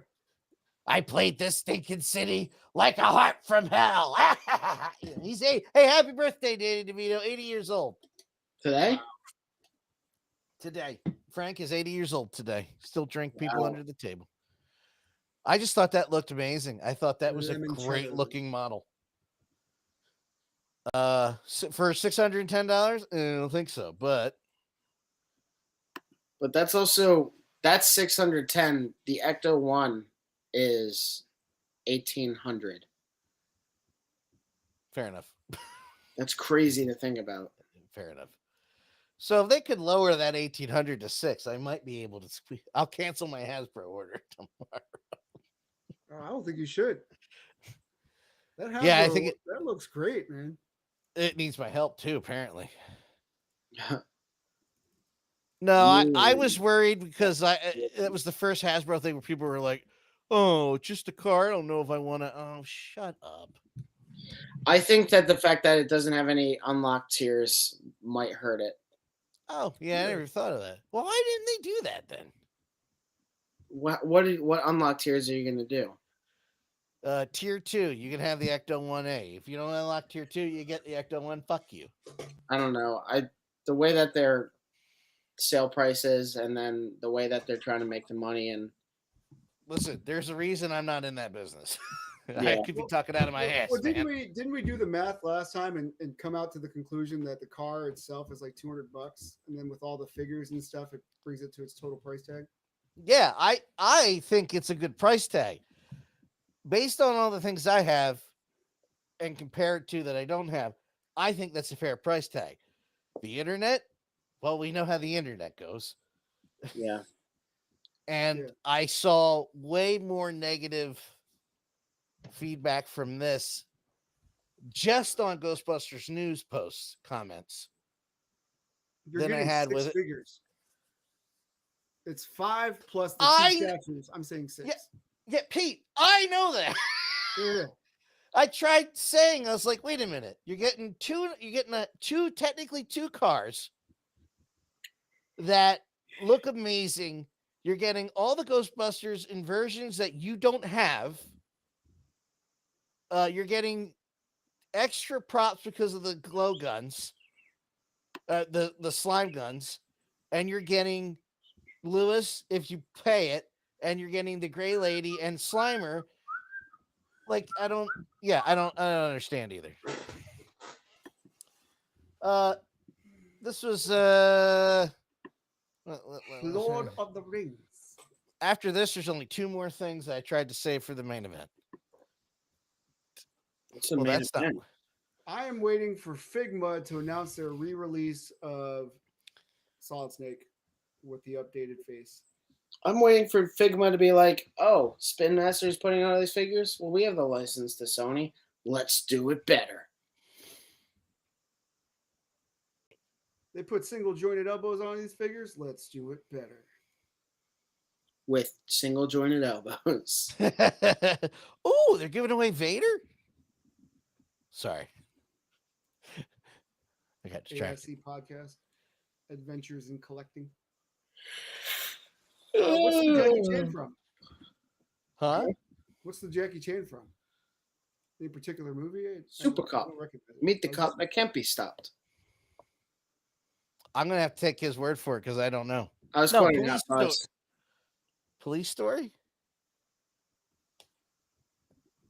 I played this stinking city like a heart from hell. He's hey, happy birthday, Danny DeVito, 80 years old. Today? Today. Frank is 80 years old today. Still drink people under the table. I just thought that looked amazing. I thought that was a great looking model. For $610, I don't think so, but that's also That's 610. The Ecto-1 is 1800. Fair enough. That's crazy to think about. Fair enough. So if they could lower that 1800 to 6, I might be able to. I'll cancel my Hasbro order tomorrow. I don't think you should. That Hasbro, Yeah, I think that looks great, man. It needs my help too, apparently. No, I was worried because it was the first Hasbro thing where people were like, "Oh, just a car. I don't know if I want to." Oh, shut up. I think that the fact that it doesn't have any unlocked tiers might hurt it. Oh, yeah, I never thought of that. Well, why didn't they do that then? What unlocked tiers are you going to do? Tier 2, you can have the Ecto-1A. If you don't unlock Tier 2, you get the Ecto-1. Fuck you. I don't know. The way that their sale prices and then the way that they're trying to make the money and listen, there's a reason I'm not in that business. Yeah. I could be talking out of my ass. Well, didn't we do the math last time and come out to the conclusion that the car itself is like $200, and then with all the figures and stuff, it brings it to its total price tag? Yeah, I think it's a good price tag. Based on all the things I have and compare it to that I don't have, I think that's a fair price tag. The internet, well, we know how the internet goes. Yeah. And I saw way more negative feedback from this just on Ghostbusters news posts comments than I had with figures. It's 5 plus the 2 statues. I'm saying 6. Yeah, Pete, I know that. Yeah. I tried saying, I was like, wait a minute, you're getting technically two cars that look amazing. You're getting all the Ghostbusters in versions that you don't have. You're getting extra props because of the glow guns, the slime guns, and you're getting Lewis if you pay it, and you're getting the Gray Lady and Slimer. Like, I don't understand either. This was Lord of the Rings. After this, there's only 2 more things I tried to save for the main event. That's done. I am waiting for Figma to announce their re-release of Solid Snake with the updated face. I'm waiting for Figma to be like, oh, Spin Master's putting out all these figures? Well, we have the license to Sony. Let's do it better. They put single jointed elbows on these figures. Let's do it better. With single jointed elbows. Oh, they're giving away Vader? Sorry. I got distracted. AIC podcast, Adventures in Collecting. What's the Jackie Chan from? Huh? What's the Jackie Chan from? Any particular movie? Super Cop. Meet the cop that can't be stopped. I'm gonna have to take his word for it because I don't know. I was pointing out first. Police Story?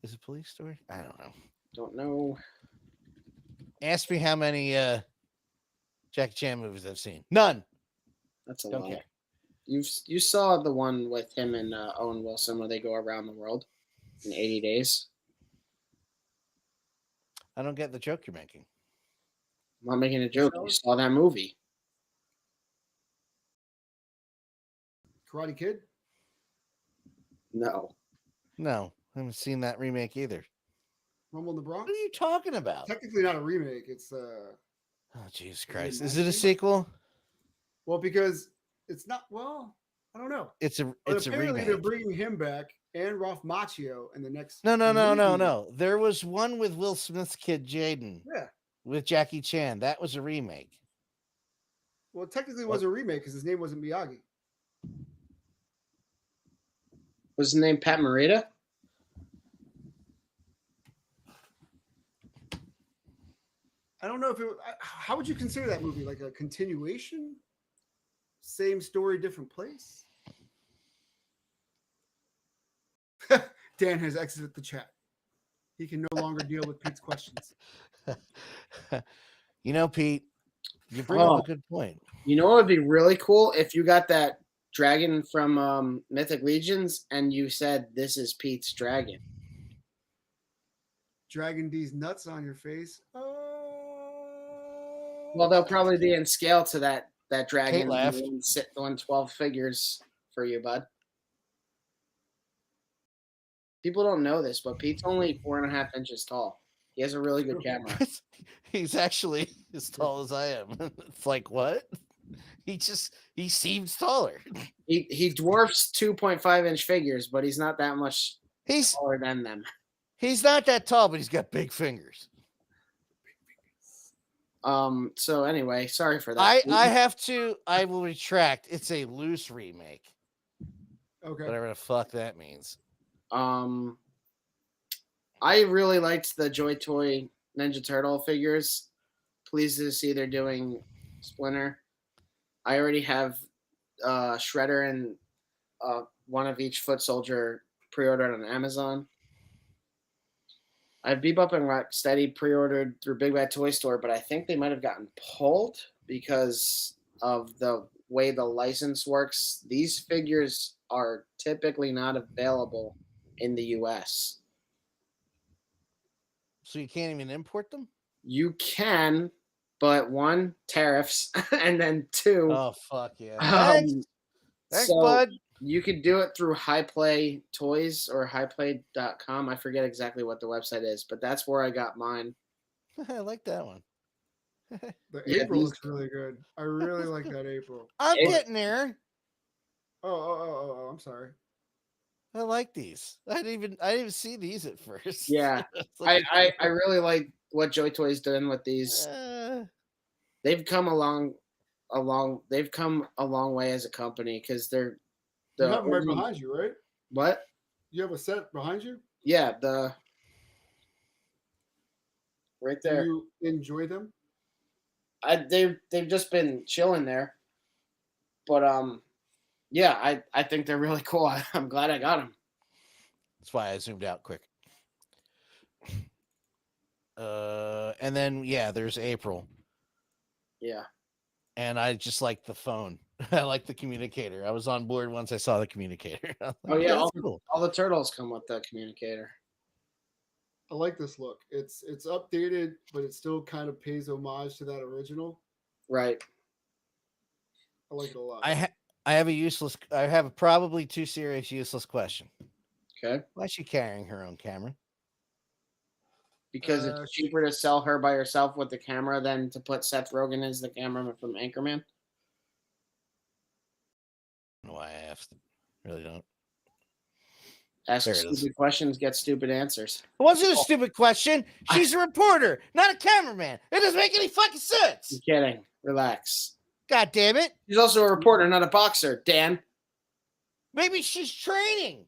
Is it Police Story? I don't know. Don't know. Ask me how many Jackie Chan movies I've seen. None. That's a lot. You saw the one with him and Owen Wilson where they go around the world in 80 days. I don't get the joke you're making. I'm not making a joke. You saw that movie. Karate Kid? No. No, I haven't seen that remake either. Rumble in the Bronx? What are you talking about? Technically not a remake. It's oh, Jesus Christ. Is it a sequel? Well, because it's not, well, I don't know. It's a apparently remake. They're bringing him back and Ralph Macchio in the next. No. There was one with Will Smith's kid, Jaden. Yeah. With Jackie Chan. That was a remake. Well, it technically was a remake because his name wasn't Miyagi. Was his name Pat Morita? I don't know if it. How would you consider that movie? Like a continuation? Same story, different place? Dan has exited the chat. He can no longer deal with Pete's questions. You know, Pete, you bring up a good point. You know what would be really cool if you got that dragon from Mythic Legions, and you said this is Pete's dragon. Dragging these nuts on your face. Oh. Well, they'll probably be in scale to that dragon. laugh. On 12 figures for you, bud. People don't know this, but Pete's only 4.5 inches tall. He has a really good camera. He's actually as tall as I am. It's like, what? He seems taller. He dwarfs 2.5-inch figures, but he's not that much taller than them. He's not that tall, but he's got big fingers. So anyway, sorry for that. I will retract. It's a loose remake. Okay. Whatever the fuck that means. I really liked the Joy Toy Ninja Turtle figures. Pleased to see they're doing Splinter. I already have Shredder and one of each Foot Soldier pre-ordered on Amazon. I have Bebop and Rocksteady pre-ordered through Big Bad Toy Store, but I think they might have gotten pulled because of the way the license works. These figures are typically not available in the US. So you can't even import them? You can, but one, tariffs, and then two. Oh, fuck yeah. Thanks, so bud. You could do it through High Play Toys or highplay.com. I forget exactly what the website is, but that's where I got mine. I like that one. The April looks really good. I really like that April. I'm getting there. Oh, I'm sorry. I like these. I didn't even see these at first. Yeah. I really like what Joy Toy's done with these. They've come a long way as a company because they're you have them right behind you, right? What? You have a set behind you? Yeah, right there. Do you enjoy them? They've just been chilling there. But yeah, I think they're really cool. I'm glad I got them. That's why I zoomed out quick. And then there's April. Yeah. And I just like the phone. I like the communicator. I was on board once I saw the communicator. Like, oh yeah, cool. All the turtles come with the communicator. I like this look. It's updated, but it still kind of pays homage to that original. Right. I like it a lot. I have a probably too serious useless question. Okay. Why is she carrying her own camera? Because it's cheaper to sell her by herself with the camera than to put Seth Rogen as the cameraman from Anchorman. I don't know why I asked. Really don't. Ask stupid questions, get stupid answers. It wasn't a stupid question. She's a reporter, not a cameraman. It doesn't make any fucking sense. I'm kidding. Relax. God damn it. She's also a reporter, not a boxer, Dan. Maybe she's training.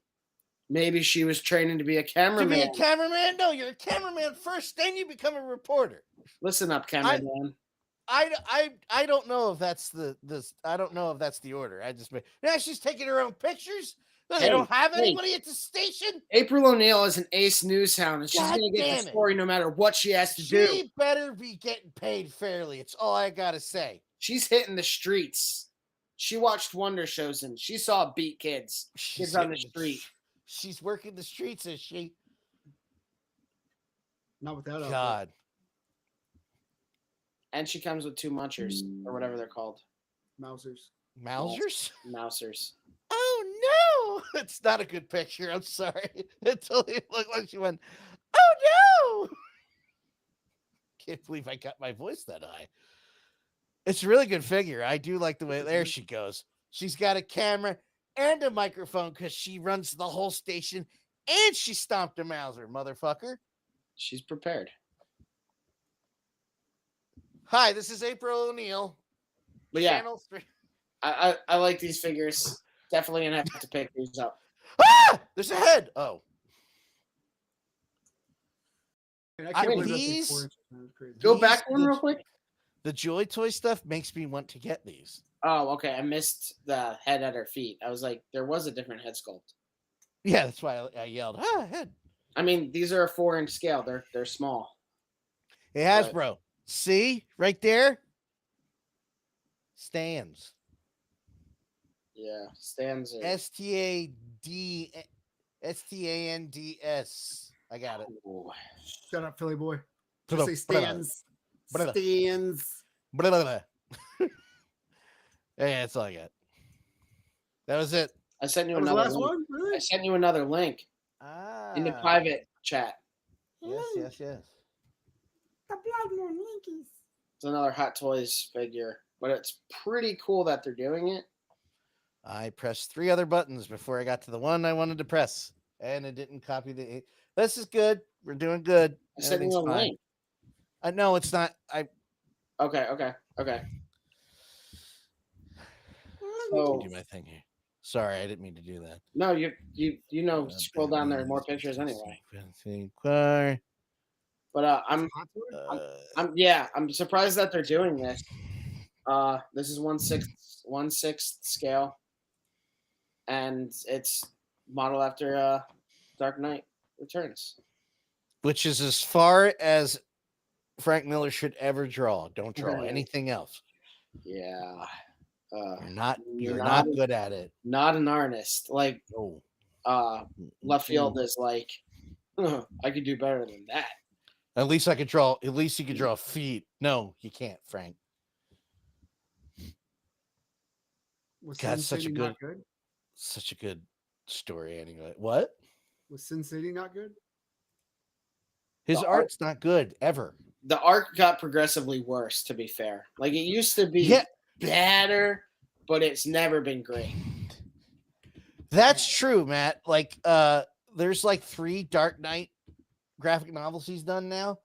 Maybe she was training to be a cameraman. To be a cameraman? No, you're a cameraman first, then you become a reporter. Listen up, cameraman. I don't know if that's I don't know if that's the order. She's taking her own pictures. They don't have anybody at the station. April O'Neil is an ace news hound, and she's going to get the story no matter what she has to do. She better be getting paid fairly. It's all I got to say. She's hitting the streets. She watched Wonder Shows, and she saw beat kids on the street. She's working the streets, is she? Not with that. God. And she comes with 2 munchers, or whatever they're called. Mousers. Mousers. Oh, no. It's not a good picture. I'm sorry. It totally looked like she went, oh, no. Can't believe I got my voice that high. It's a really good figure. I do like the way, there she goes. She's got a camera and a microphone because she runs the whole station and she stomped a Mauser, motherfucker. She's prepared. Hi, this is April O'Neil. But yeah, I like these figures. Definitely gonna have to pick these up. Ah! There's a head. Oh. Go back one real quick. The Joy Toy stuff makes me want to get these. Oh, okay. I missed the head at her feet. I was like, there was a different head sculpt. Yeah, that's why I yelled, head. I mean, these are a 4-inch scale. They're small. Hey, Hasbro. See? Right there? Stands. Yeah, stands. STANDS. I got it. Shut up, Philly boy. Just say stands. Stands. Yeah, that's all I got. That was it. I sent you That was the another last link. one? Really? I sent you another link in the private chat. Yes. The Bloodborne linkies. It's another Hot Toys figure, but it's pretty cool that they're doing it. I pressed 3 other buttons before I got to the one I wanted to press, and it didn't copy the. This is good. We're doing good. I sent you a link. I know it's not. Okay. So, do my thing here. Sorry, I didn't mean to do that. No, you scroll down there, more pictures anyway. But I'm surprised that they're doing this. This is 1/6 scale, and it's modeled after Dark Knight Returns, which is as far as Frank Miller should ever draw. Don't draw anything else. Yeah. You're not good at it. Not an artist. Like left field is like, I could do better than that. At least I could draw. At least you could draw feet. No, you can't, Frank. God, such a good story. Anyway, what was Sin City not good? His art's not good ever. The art got progressively worse. To be fair, like it used to be better, but it's never been great. That's true, Matt. Like, there's like 3 Dark Knight graphic novels he's done now,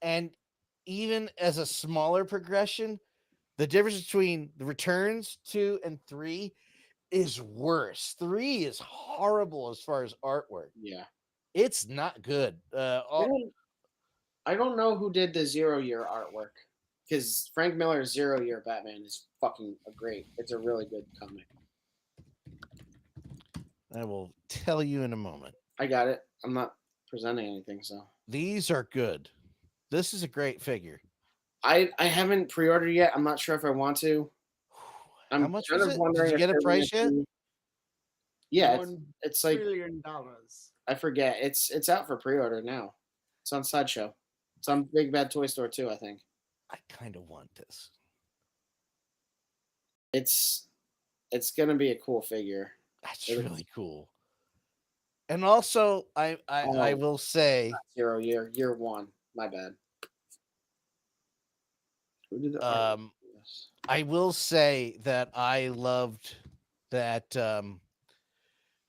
and even as a smaller progression, the difference between the Returns 2 and 3 is worse. 3 is horrible as far as artwork. Yeah, it's not good. I don't know who did the 0 Year artwork, because Frank Miller's 0 Year Batman is fucking great. It's a really good comic. I will tell you in a moment. I got it. I'm not presenting anything, so these are good. This is a great figure. I haven't pre-ordered yet. I'm not sure if I want to. How much was it? Did you get a price yet? Yeah, it's like $1 billion. I forget. It's out for pre-order now. It's on Sideshow. It's on Big Bad Toy Store too, I think. I kind of want this. It's gonna be a cool figure. That's really cool. And also, I will say 0 Year, Year 1. My bad. Who did that? I will say that I loved that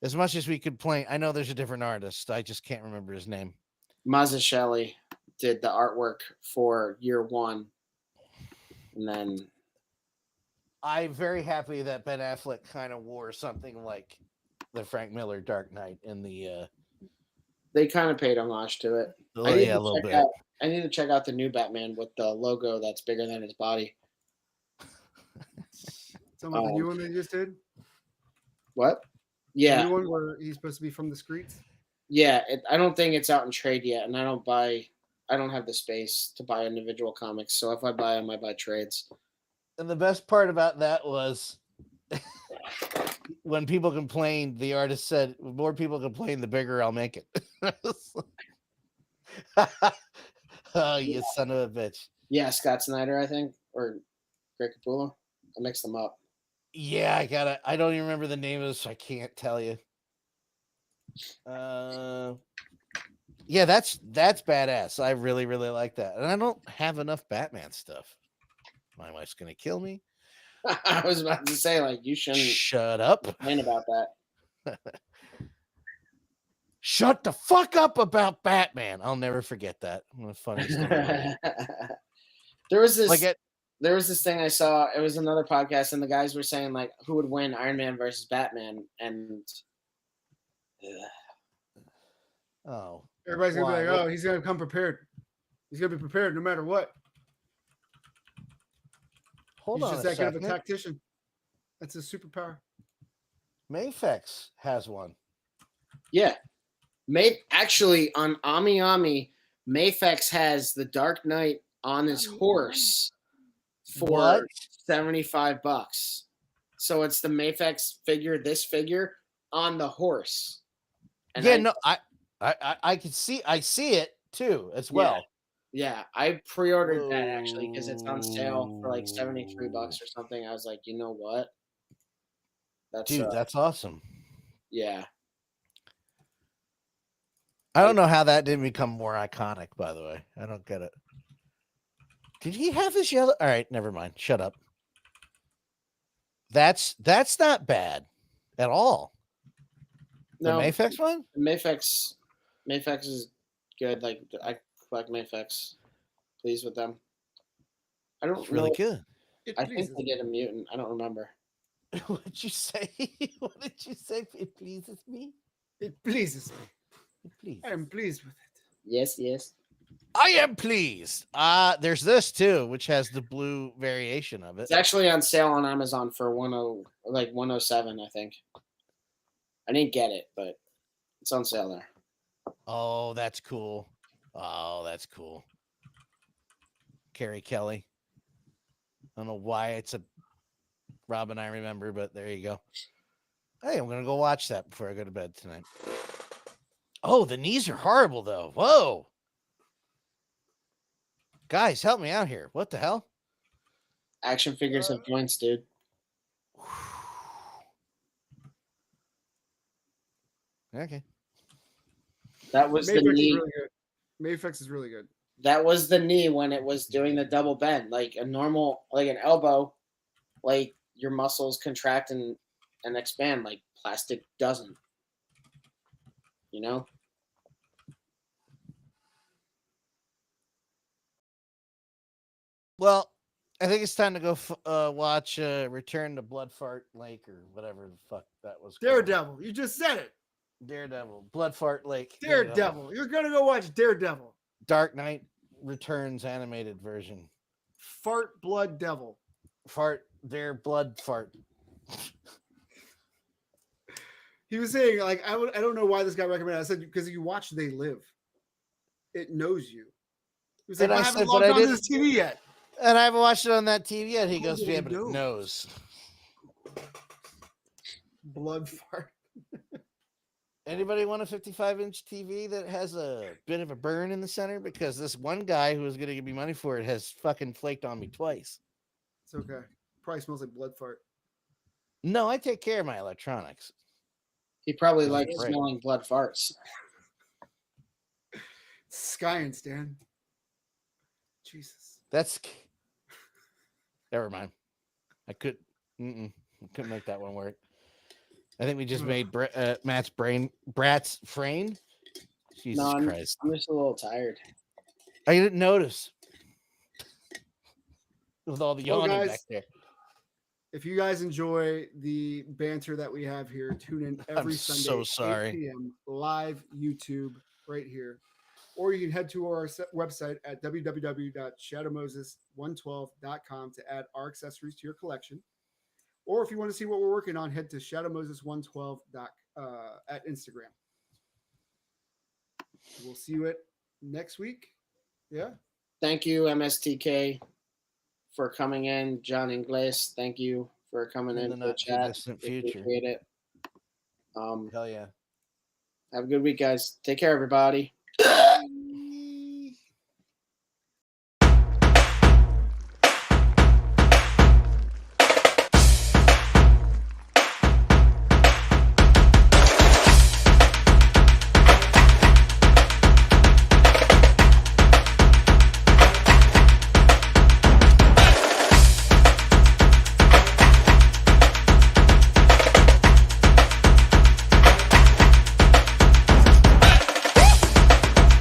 as much as we could play. I know there's a different artist. I just can't remember his name. Mazzucchelli did the artwork for Year 1, and then I'm very happy that Ben Affleck kind of wore something like the Frank Miller Dark Knight in the. They kind of paid homage to it. A little bit. I need to check out the new Batman with the logo that's bigger than his body. Some of the new one they just did. What? Yeah, the new one where he's supposed to be from the streets. Yeah, I don't think it's out in trade yet, and I don't have the space to buy individual comics. So if I buy them, I buy trades. And the best part about that was when people complained, the artist said, "The more people complain, the bigger I'll make it." Oh, you son of a bitch! Yeah, Scott Snyder, I think, or Greg Capullo. I mixed them up. Yeah, I don't even remember the name of this, so I can't tell you. Yeah, that's badass. I really, really like that. And I don't have enough Batman stuff. My wife's gonna kill me. I was about to say, like, you shouldn't shut up. Complain about that. Shut the fuck up about Batman. I'll never forget that. What a funny story. There was this thing I saw. It was another podcast, and the guys were saying like, who would win, Iron Man versus Batman? And everybody's gonna be like, oh, he's gonna come prepared. He's gonna be prepared no matter what. He's just that kind of a tactician. That's his superpower. Mayfex has one. Yeah. Actually, on Ami, Mayfex has the Dark Knight on his horse for $75. So it's the Mayfex figure, this figure on the horse. And I can see, I see it too as well. Yeah, I pre-ordered that actually because it's on sale for like $73 or something. I was like, you know what? That's awesome. Yeah. I don't know how that didn't become more iconic, by the way. I don't get it. Did he have his yellow? All right, never mind. Shut up. That's not bad at all. The Mayfex one? Mayfex is good. Like I collect Mayfex. Pleased with them. I don't it's really good. I think they did a mutant. I don't remember. What did you say? What did you say? It pleases me. It pleases me. It pleases. I am pleased with it. Yes, yes. I am pleased. There's this too, which has the blue variation of it. It's actually on sale on Amazon for 107, I think. I didn't get it, but it's on sale there. Oh, that's cool. Oh, that's cool. Carrie Kelly. I don't know why it's a Robin I remember, but there you go. Hey, I'm gonna go watch that before I go to bed tonight. Oh, the knees are horrible though. Whoa. Guys, help me out here. What the hell? Action figures have joints, dude. Okay. That was Mayfex the knee. is really good. Mayfex is really good. That was the knee when it was doing the double bend. Like a normal, like an elbow, like your muscles contract and expand, like plastic doesn't. You know? Well, I think it's time to go watch Return to Bloodfart Lake or whatever the fuck that was called. Daredevil. You just said it. Daredevil. Bloodfart Lake. Daredevil. You're going to go watch Daredevil. Dark Knight Returns animated version. Fart Blood Devil. Fart. Their blood fart. He was saying, like, I don't know why this guy recommended it. I said, because you watch They Live. It knows you. He was like, I haven't logged on to this TV yet. And I haven't watched it on that TV yet. He goes, yeah, but it knows. Blood fart. Anybody want a 55-inch TV that has a bit of a burn in the center? Because this one guy who was going to give me money for it has fucking flaked on me twice. It's okay. Probably smells like blood fart. No, I take care of my electronics. He probably likes smelling blood farts. Science, Dan. Jesus. That's... Never mind. I couldn't make that one work. I think we just made Matt's Brat's frame. Jesus Christ. I'm just a little tired. I didn't notice. With all the yawning back there. If you guys enjoy the banter that we have here, tune in every Sunday, 8 p.m. live YouTube right here. Or you can head to our website at www.shadowmoses112.com to add our accessories to your collection. Or if you want to see what we're working on, head to shadowmoses112 at Instagram. We'll see you next week. Yeah. Thank you, MSTK, for coming in. John Ingles, thank you for coming in the chat. Future. Appreciate it. Hell yeah. Have a good week, guys. Take care, everybody.